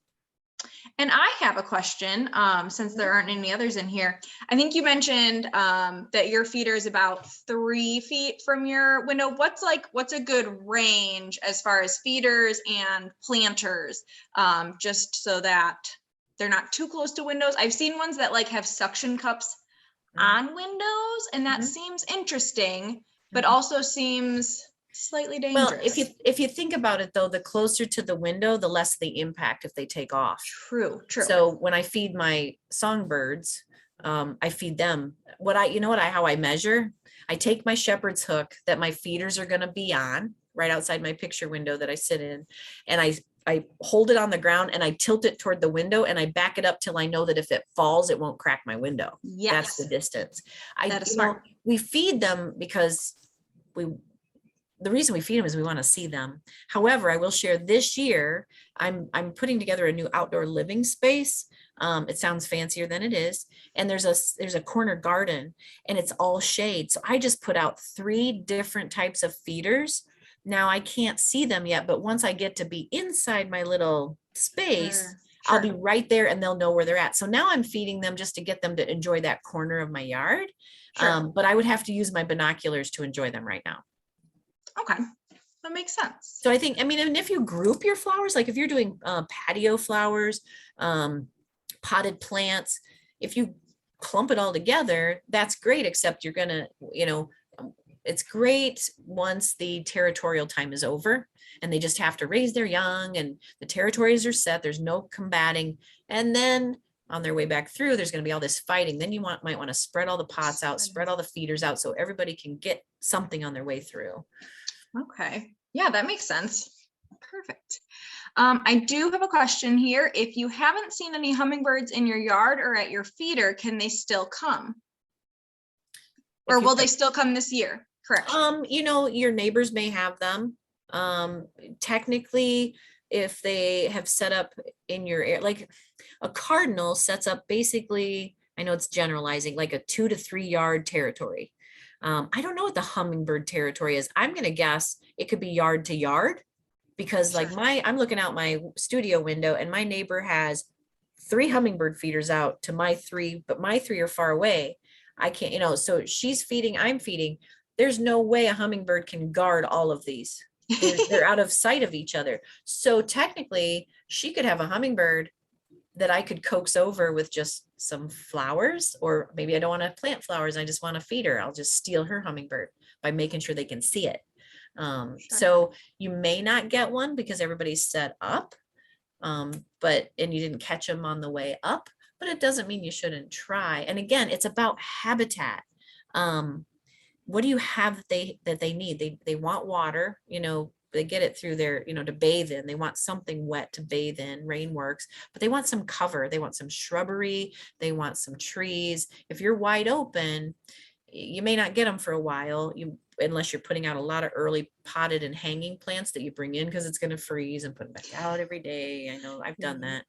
And I have a question, since there aren't any others in here. I think you mentioned that your feeder is about 3 feet from your window. What's a good range as far as feeders and planters, just so that they're not too close to windows? I've seen ones that have suction cups on windows, and that seems interesting, but also seems slightly dangerous. Well, if you think about it though, the closer to the window, the less the impact if they take off. True. So when I feed my songbirds, I feed them how I measure. I take my shepherd's hook that my feeders are going to be on right outside my picture window that I sit in, and I hold it on the ground and I tilt it toward the window and I back it up till I know that if it falls, it won't crack my window. Yes. That's the distance. That is smart. We feed them because the reason we feed them is we want to see them. However, I will share this year, I'm putting together a new outdoor living space. It sounds fancier than it is. And there's a corner garden and it's all shade. So I just put out 3 different types of feeders. Now I can't see them yet, but once I get to be inside my little space, Sure. I'll be right there and they'll know where they're at. So now I'm feeding them just to get them to enjoy that corner of my yard. Sure. But I would have to use my binoculars to enjoy them right now. Okay, that makes sense. So and if you group your flowers, like if you're doing patio flowers, potted plants, if you clump it all together, that's great, except you're gonna, it's great once the territorial time is over and they just have to raise their young and the territories are set, there's no combating. And then on their way back through, there's going to be all this fighting. Then you might want to spread all the pots out, spread all the feeders out so everybody can get something on their way through. Okay. Yeah, that makes sense. Perfect. I do have a question here. If you haven't seen any hummingbirds in your yard or at your feeder, can they still come? Or will they still come this year? Correct. Your neighbors may have them. Technically, if they have set up in your area, like a cardinal sets up basically, I know it's generalizing, like a 2 to 3 yard territory. I don't know what the hummingbird territory is. I'm going to guess it could be yard to yard, because like Sure. I'm looking out my studio window and my neighbor has 3 hummingbird feeders out to my 3, but my 3 are far away. I can't, so she's feeding, I'm feeding. There's no way a hummingbird can guard all of these. They're out of sight of each other. So technically she could have a hummingbird that I could coax over with just some flowers, or maybe I don't want to plant flowers. I just want to feed her. I'll just steal her hummingbird by making sure they can see it. Sure. So you may not get one because everybody's set up, and you didn't catch them on the way up, but it doesn't mean you shouldn't try. And again, it's about habitat. What do you have that they need? They want water, they get it through their, to bathe in. They want something wet to bathe in. Rain works, but they want some cover. They want some shrubbery. They want some trees. If you're wide open, you may not get them for a while, unless you're putting out a lot of early potted and hanging plants that you bring in because it's going to freeze, and put them back out every day. I know I've done that.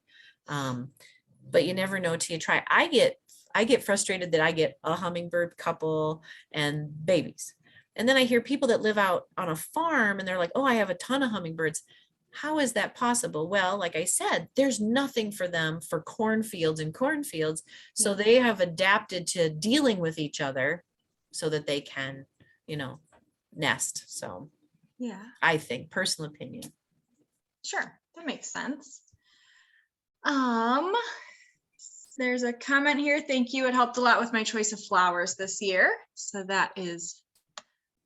But you never know till you try. I get frustrated that I get a hummingbird couple and babies. And then I hear people that live out on a farm and they're like, oh, I have a ton of hummingbirds. How is that possible? Well, like I said, there's nothing for them for cornfields and cornfields. So they have adapted to dealing with each other so that they can, nest. So Yeah. I think, personal opinion. Sure. That makes sense. There's a comment here. Thank you. It helped a lot with my choice of flowers this year. So that is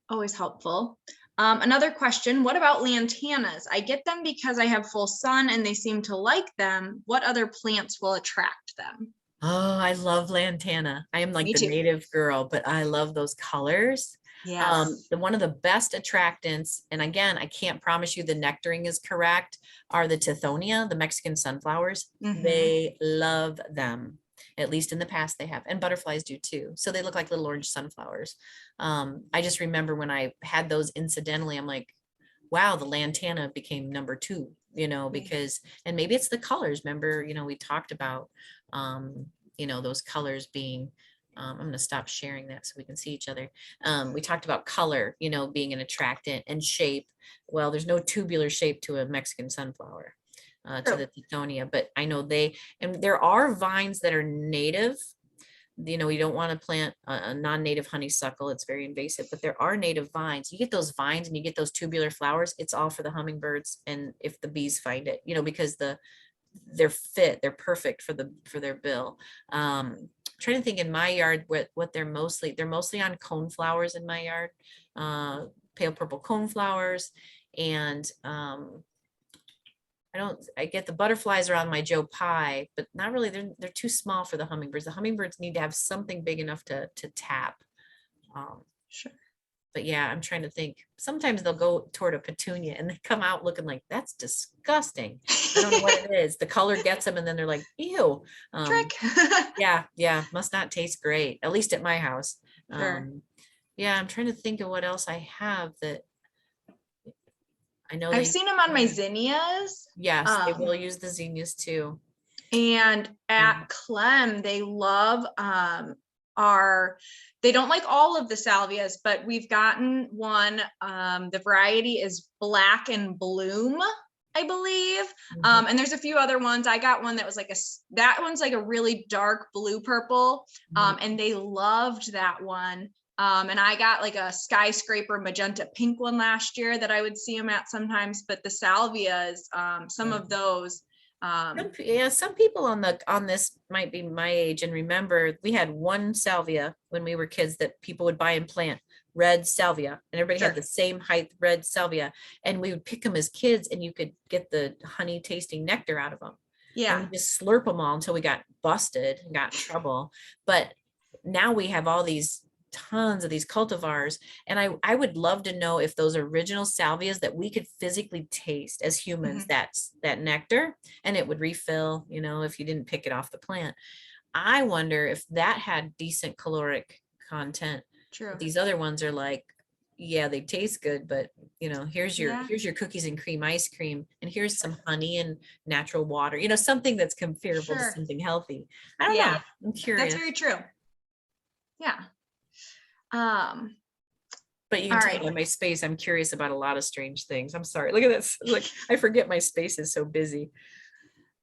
always helpful. Another question, what about lantanas? I get them because I have full sun and they seem to like them. What other plants will attract them? Oh, I love lantana. I am like Me the too. native girl, but I love those colors. Yes. One of the best attractants, and again, I can't promise you the nectaring is correct, are the Tithonia, the Mexican sunflowers. Mhm. They love them. At least in the past they have, and butterflies do too. So they look like little orange sunflowers. I just remember when I had those incidentally, I'm like, wow, the lantana became number 2, because, and maybe it's the colors. Remember, we talked about, those colors being, I'm going to stop sharing that so we can see each other. We talked about color, being an attractant, and shape. Well, there's no tubular shape to a Mexican sunflower, to the Tithonia, but I know and there are vines that are native. You don't want to plant a non-native honeysuckle. It's very invasive, but there are native vines. You get those vines and you get those tubular flowers. It's all for the hummingbirds. And if the bees find it, because they're perfect for their bill. Trying to think in my yard what they're mostly on cone flowers in my yard, pale purple cone flowers. And, I get the butterflies are on my Joe Pye, but not really. They're too small for the hummingbirds. The hummingbirds need to have something big enough to tap. Sure. But yeah, I'm trying to think. Sometimes they'll go toward a petunia and they come out looking like, that's disgusting. I don't know what it is. The color gets them and then they're like, ew. Trick. Yeah, must not taste great, at least at my house. Sure. Yeah, I'm trying to think of what else I have that I know I've seen them on my zinnias. Yes, they will use the zinnias too. And at Clem, they love they don't like all of the salvias, but we've gotten one. The variety is Black and Bloom, I believe. And there's a few other ones. I got one that was that one's like a really dark blue purple. And they loved that one. And I got like a skyscraper magenta pink one last year that I would see them at sometimes, but the salvias, some of those. Some people on this might be my age and remember we had one salvia when we were kids that people would buy and plant, red salvia, and everybody had the same height red salvia, and we would pick them as kids and you could get the honey tasting nectar out of them. And we just slurp them all until we got busted and got in trouble. But now we have all these tons of these cultivars, and I would love to know if those original salvias that we could physically taste as humans, that's that nectar, and it would refill, if you didn't pick it off the plant. I wonder if that had decent caloric content. True. These other ones are like, yeah, they taste good, but here's your cookies and cream ice cream, and here's some honey and natural water, something that's comparable to something healthy. I don't know. I'm curious. That's very true. Yeah. Um, But you all can tell right, in my space, I'm curious about a lot of strange things. I'm sorry. Look at this. Like, I forget my space is so busy.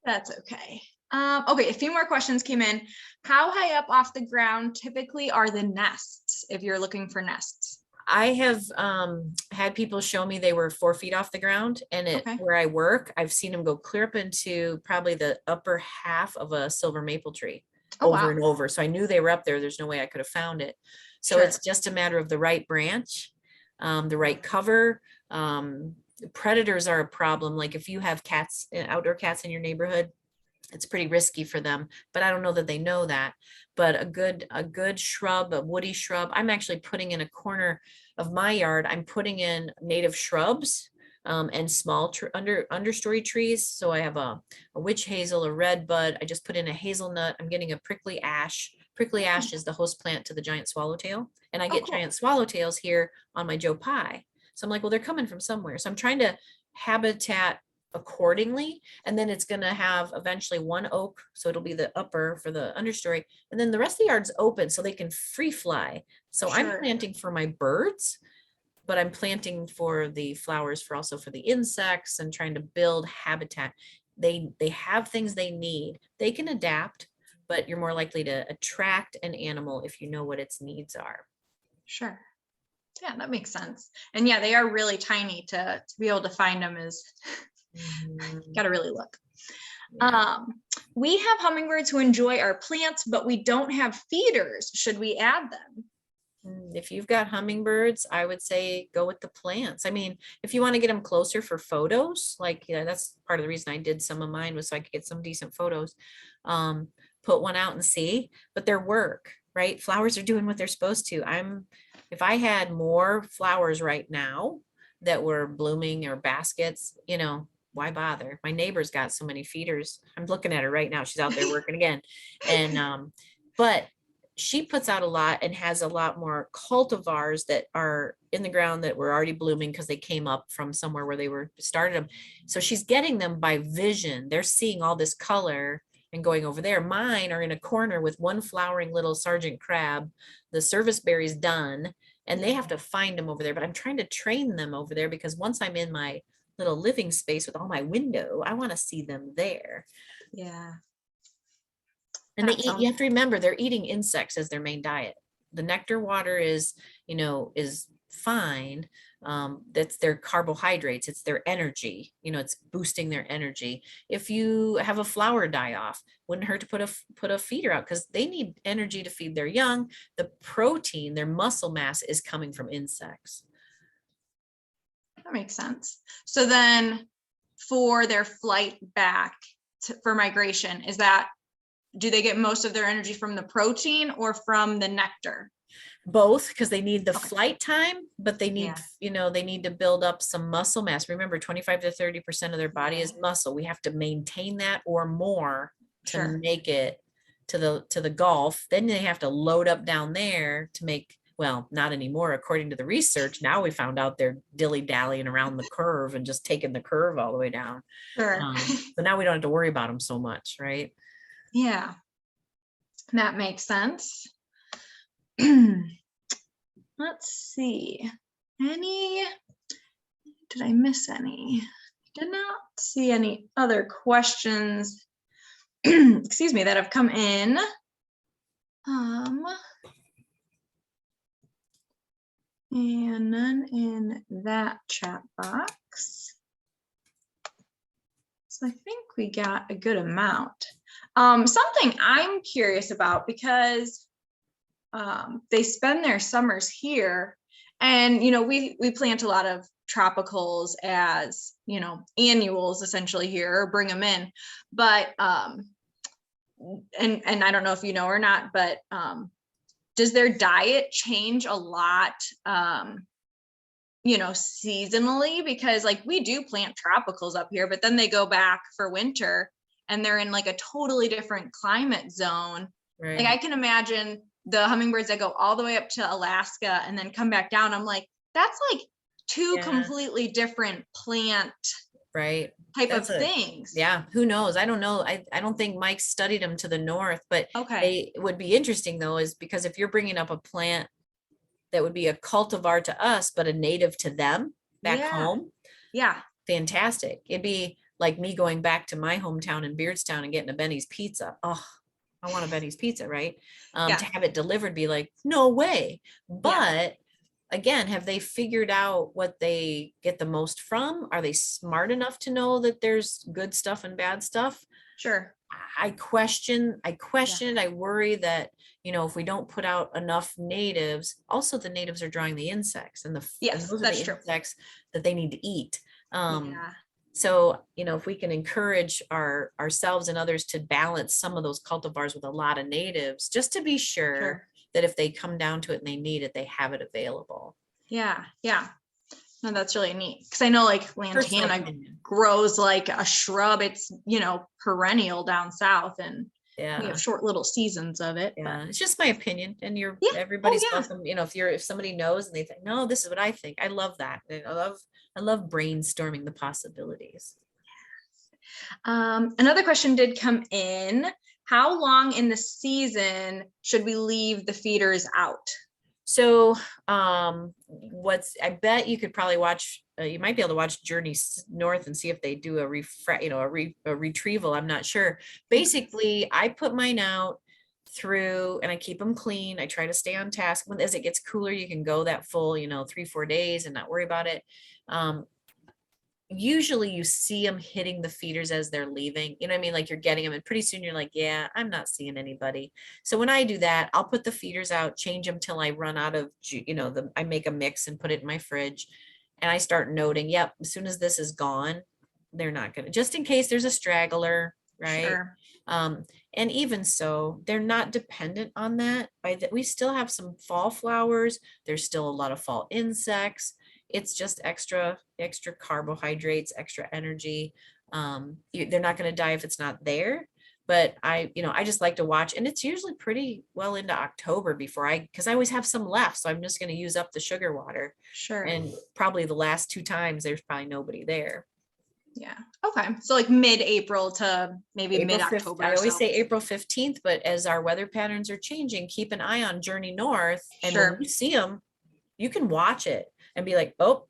that's okay. Okay, a few more questions came in. How high up off the ground typically are the nests if you're looking for nests? I have had people show me they were 4 feet off the ground, and Okay. where I work, I've seen them go clear up into probably the upper half of a silver maple tree Oh, over wow. and over. So I knew they were up there. There's no way I could have found it. So it's Sure. just a matter of the right branch, the right cover. Predators are a problem. Like if you have cats, outdoor cats in your neighborhood, it's pretty risky for them, but I don't know that they know that. But a good shrub, a woody shrub, I'm actually putting in a corner of my yard, I'm putting in native shrubs and small understory trees. So I have a witch hazel, a red bud. I just put in a hazelnut. I'm getting a prickly ash. Prickly ash is the host plant to the giant swallowtail. And I Oh, get cool. giant swallowtails here on my Joe Pye. So I'm like, well, they're coming from somewhere. So I'm trying to habitat accordingly. And then it's going to have eventually one oak. So it'll be the upper for the understory. And then the rest of the yard's open so they can free fly. So I'm Sure. planting for my birds, but I'm planting for the flowers for also for the insects and trying to build habitat. They have things they need. They can adapt, but you're more likely to attract an animal if you know what its needs are. Sure. Yeah, that makes sense. And yeah, they are really tiny to be able to find them is got to really look. Yeah. We have hummingbirds who enjoy our plants, but we don't have feeders. Should we add them? If you've got hummingbirds, I would say go with the plants. I mean, if you want to get them closer for photos, like, that's part of the reason I did some of mine was so I could get some decent photos. Put one out and see, but their work, right? Flowers are doing what they're supposed to. If I had more flowers right now that were blooming or baskets, why bother? My neighbor's got so many feeders. I'm looking at her right now. She's out there working again. And, but she puts out a lot and has a lot more cultivars that are in the ground that were already blooming because they came up from somewhere where they were started them. So she's getting them by vision. They're seeing all this color and going over there. Mine are in a corner with one flowering little Sergeant Crab. The service berry's done and they have to find them over there. But I'm trying to train them over there because once I'm in my little living space with all my window, I want to see them there. Yeah. And they That eat, you sounds have to remember, they're eating insects as their main diet. The nectar water is, is fine. That's their carbohydrates. It's their energy. It's boosting their energy. If you have a flower die off, wouldn't hurt to put a feeder out because they need energy to feed their young. The protein, their muscle mass is coming from insects. that makes sense. So then for their flight back for migration, do they get most of their energy from the protein or from the nectar? Both, because they need the Okay. flight time, but they need, they need to build up some muscle mass. Remember, 25 to 30% of their body is muscle. We have to maintain that or more to Sure. make it to the Gulf. Then they have to load up down there to make, well, not anymore. According to the research, now we found out they're dilly-dallying around the curve and just taking the curve all the way down. Sure. So now we don't have to worry about them so much, right? Yeah, that makes sense. Let's see. Did I miss any? Did not see any other questions, excuse me, that have come in. And none in that chat box. So I think we got a good amount. Something I'm curious about because they spend their summers here and, we plant a lot of tropicals as, annuals essentially here or bring them in. But, and I don't know if you know or not, but does their diet change a lot, seasonally? Because like we do plant tropicals up here, but then they go back for winter and they're in like a totally different climate zone. Right. Like I can imagine the hummingbirds that go all the way up to Alaska and then come back down. I'm like, that's like two completely different plant right type of things. Yeah, who knows? I don't know. I don't think Mike studied them to the north, but Okay. they would be interesting though, is because if you're bringing up a plant that would be a cultivar to us, but a native to them back Yeah. home, Yeah. fantastic. It'd be like me going back to my hometown in Beardstown and getting a Benny's pizza. Oh, I want a Benny's pizza, right? To Yeah. have it delivered, be like, no way. Yeah. But again, have they figured out what they get the most from? Are they smart enough to know that there's good stuff and bad stuff? Sure. I question it. I worry that, if we don't put out enough natives, also the natives are drawing the insects, and Yes, those are that's the true. insects that they need to eat. Yeah. So, if we can encourage ourselves and others to balance some of those cultivars with a lot of natives, just to be sure Sure. that if they come down to it and they need it, they have it available. Yeah. Yeah. No, that's really neat. Because I know like Personal lantana opinion. grows like a shrub. It's, perennial down south, and we Yeah. have short little seasons of it. Yeah. It's just my opinion. And Yeah. everybody's Oh, yeah. welcome. If somebody knows and they think, no, this is what I think. I love that. I love brainstorming the possibilities. Another question did come in. How long in the season should we leave the feeders out? So, I bet you could probably watch, you might be able to watch Journey North and see if they do a retrieval. I'm not sure. Basically, I put mine out through and I keep them clean. I try to stay on task. As it gets cooler, you can go that full, 3-4 days and not worry about it. Usually you see them hitting the feeders as they're leaving, what I mean? Like you're getting them and pretty soon you're like, yeah, I'm not seeing anybody. So when I do that, I'll put the feeders out, change them till I run out of, I make a mix and put it in my fridge. And I start noting, yep, as soon as this is gone, they're not gonna, just in case there's a straggler, right? Sure. And even so, they're not dependent on that. We still have some fall flowers. There's still a lot of fall insects. It's just extra carbohydrates, extra energy. They're not going to die if it's not there. But I just like to watch, and it's usually pretty well into October because I always have some left. So I'm just going to use up the sugar water. Sure. And probably the last 2 times, there's probably nobody there. Yeah. Okay. So like mid-April to maybe mid-October. I always say April 15th, but as our weather patterns are changing, keep an eye on Journey North. And Sure. when you see them, you can watch it and be like, oh.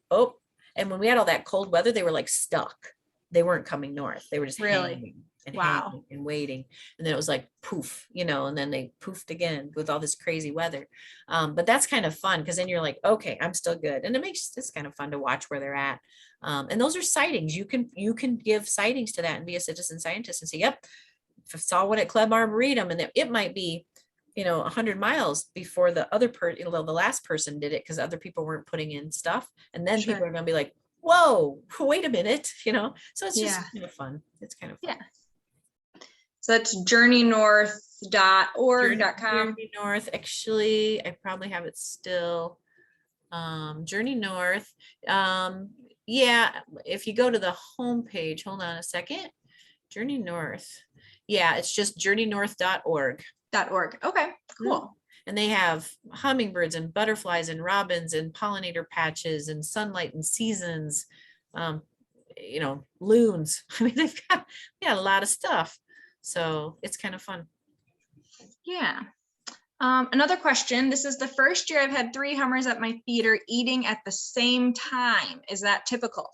And when we had all that cold weather, they were like stuck. They weren't coming north. They were just hanging and hanging and waiting. And then it was like poof, and then they poofed again with all this crazy weather. But that's kind of fun because then you're like, okay, I'm still good. And it's kind of fun to watch where they're at. And those are sightings. You can give sightings to that and be a citizen scientist and say, yep, saw one at Club Arboretum, and it might be 100 miles before the other person, the last person did it because other people weren't putting in stuff. And then Sure. people are going to be like, whoa, wait a minute, so it's just kind of fun. It's kind of fun. Yeah. So that's journeynorth.org.com. Journey North, actually, I probably have it still. Journey North. Yeah, if you go to the homepage, hold on a second. Journey North. Yeah, it's just journeynorth.org. Okay, cool. And they have hummingbirds and butterflies and robins and pollinator patches and sunlight and seasons, loons. I mean, they've got a lot of stuff. So it's kind of fun. Yeah. Another question. This is the first year I've had 3 hummers at my feeder eating at the same time. Is that typical?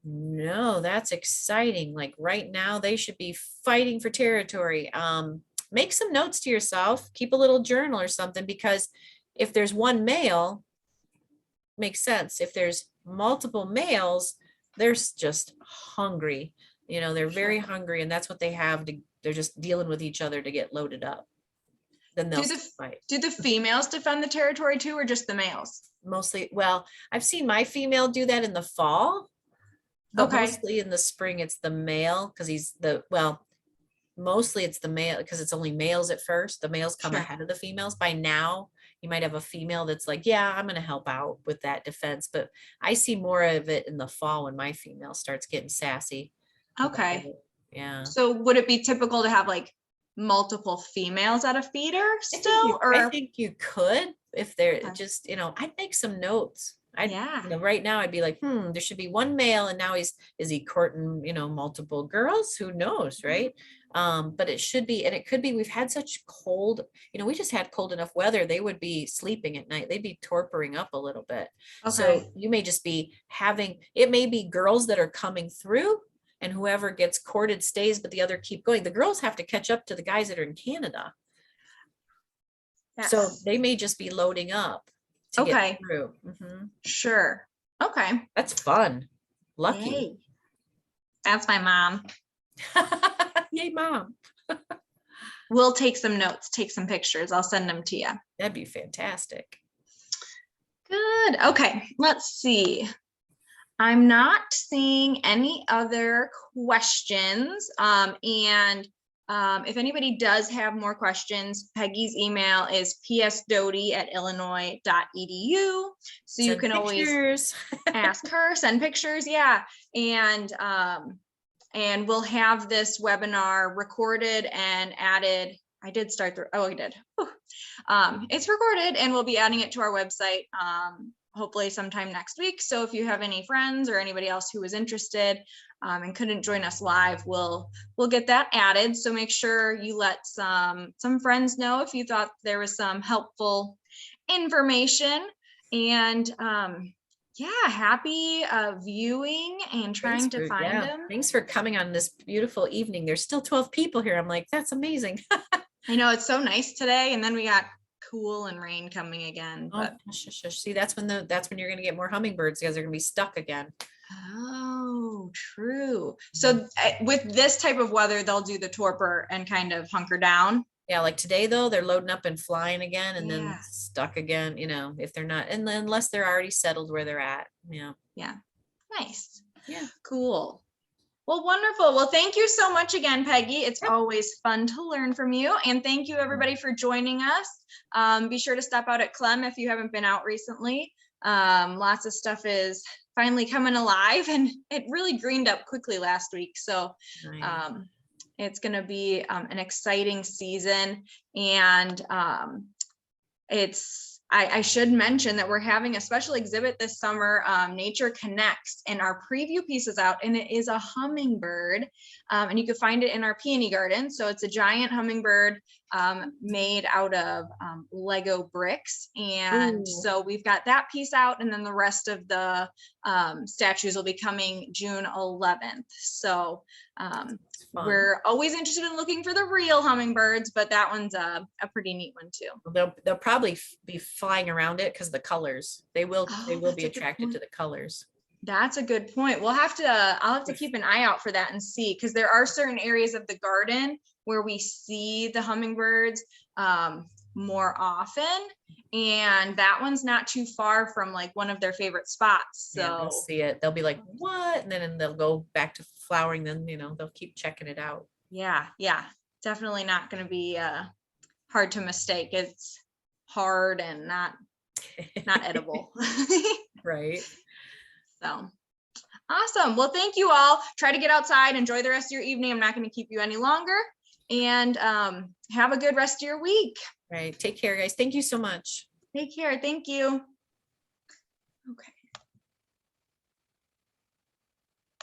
No, that's exciting. Like right now, they should be fighting for territory. Make some notes to yourself, keep a little journal or something, because if there's one male, makes sense. If there's multiple males, they're just hungry. They're very hungry, and that's what they have they're just dealing with each other to get loaded up. Then they'll fight. Do the females defend the territory too, or just the males? Mostly, well, I've seen my female do that in the fall, but mostly in the spring it's the male because mostly it's the male because it's only males at first. The males come ahead of the females. By now, you might have a female that's like, yeah, I'm going to help out with that defense. But I see more of it in the fall when my female starts getting sassy. Okay. Yeah. So would it be typical to have like multiple females at a feeder still? I think you could if they're just, I'd make some notes. Right now I'd be like, there should be one male, and now is he courting, multiple girls? Who knows, right? But it should be, and it could be, we've had such cold, we just had cold enough weather, they would be sleeping at night. They'd be torporing up a little bit. So Okay. you may just be having, it may be girls that are coming through and whoever gets courted stays, but the other keep going. The girls have to catch up to the guys that are in Canada. So Yes. they may just be loading up to get Okay. through. Mhm. Sure. Okay. That's fun. Lucky. Yay. That's my mom. Yay, mom. We'll take some notes, take some pictures. I'll send them to you. That'd be fantastic. Good. Okay. Let's see. I'm not seeing any other questions. If anybody does have more questions, Peggy's email is psdoty@illinois.edu. So you Send can always pictures. ask her, send pictures. Yeah. And we'll have this webinar recorded and added. I did start the, oh, I did. Whew. It's recorded and we'll be adding it to our website hopefully sometime next week. So if you have any friends or anybody else who was interested and couldn't join us live, we'll get that added. So make sure you let some friends know if you thought there was some helpful information. And yeah, happy viewing and trying to find them. Thanks for coming on this beautiful evening. There's still 12 people here. I'm like, that's amazing. I know it's so nice today. And then we got cool and rain coming again. But See, that's when you're gonna get more hummingbirds because they're gonna be stuck again. oh, true. So with this type of weather, they'll do the torpor and kind of hunker down. Yeah, like today though, they're loading up and flying again and then Yeah. stuck again, if they're not, and then unless they're already settled where they're at. Yeah. Yeah. Nice. Yeah. Cool. Well, wonderful. Well, thank you so much again, Peggy. It's always fun to learn from you. And thank you everybody for joining us. Be sure to stop out at Clem if you haven't been out recently. Lots of stuff is finally coming alive and it really greened up quickly last week. So it's going to be an exciting season. And I should mention that we're having a special exhibit this summer, Nature Connects, and our preview piece is out, and it is a hummingbird, and you can find it in our peony garden. So it's a giant hummingbird made out of Lego bricks, and so we've got that piece out, and then the rest of the statues will be coming June 11th. So we're always interested in looking for the real hummingbirds, but that one's a pretty neat one too. They'll probably be flying around it because the colors, they will be attracted to the colors. That's a good point. I'll have to keep an eye out for that and see, because there are certain areas of the garden where we see the hummingbirds more often, and that one's not too far from like one of their favorite spots. So they'll see it, they'll be like, what? And then they'll go back to flowering. Then they'll keep checking it out. Yeah, definitely not going to be hard to mistake. It's hard and not edible. Right. So awesome. Well, thank you all. Try to get outside, enjoy the rest of your evening. I'm not going to keep you any longer, and have a good rest of your week. Right. Take care, guys. Thank you so much. Take care. Thank you. Okay.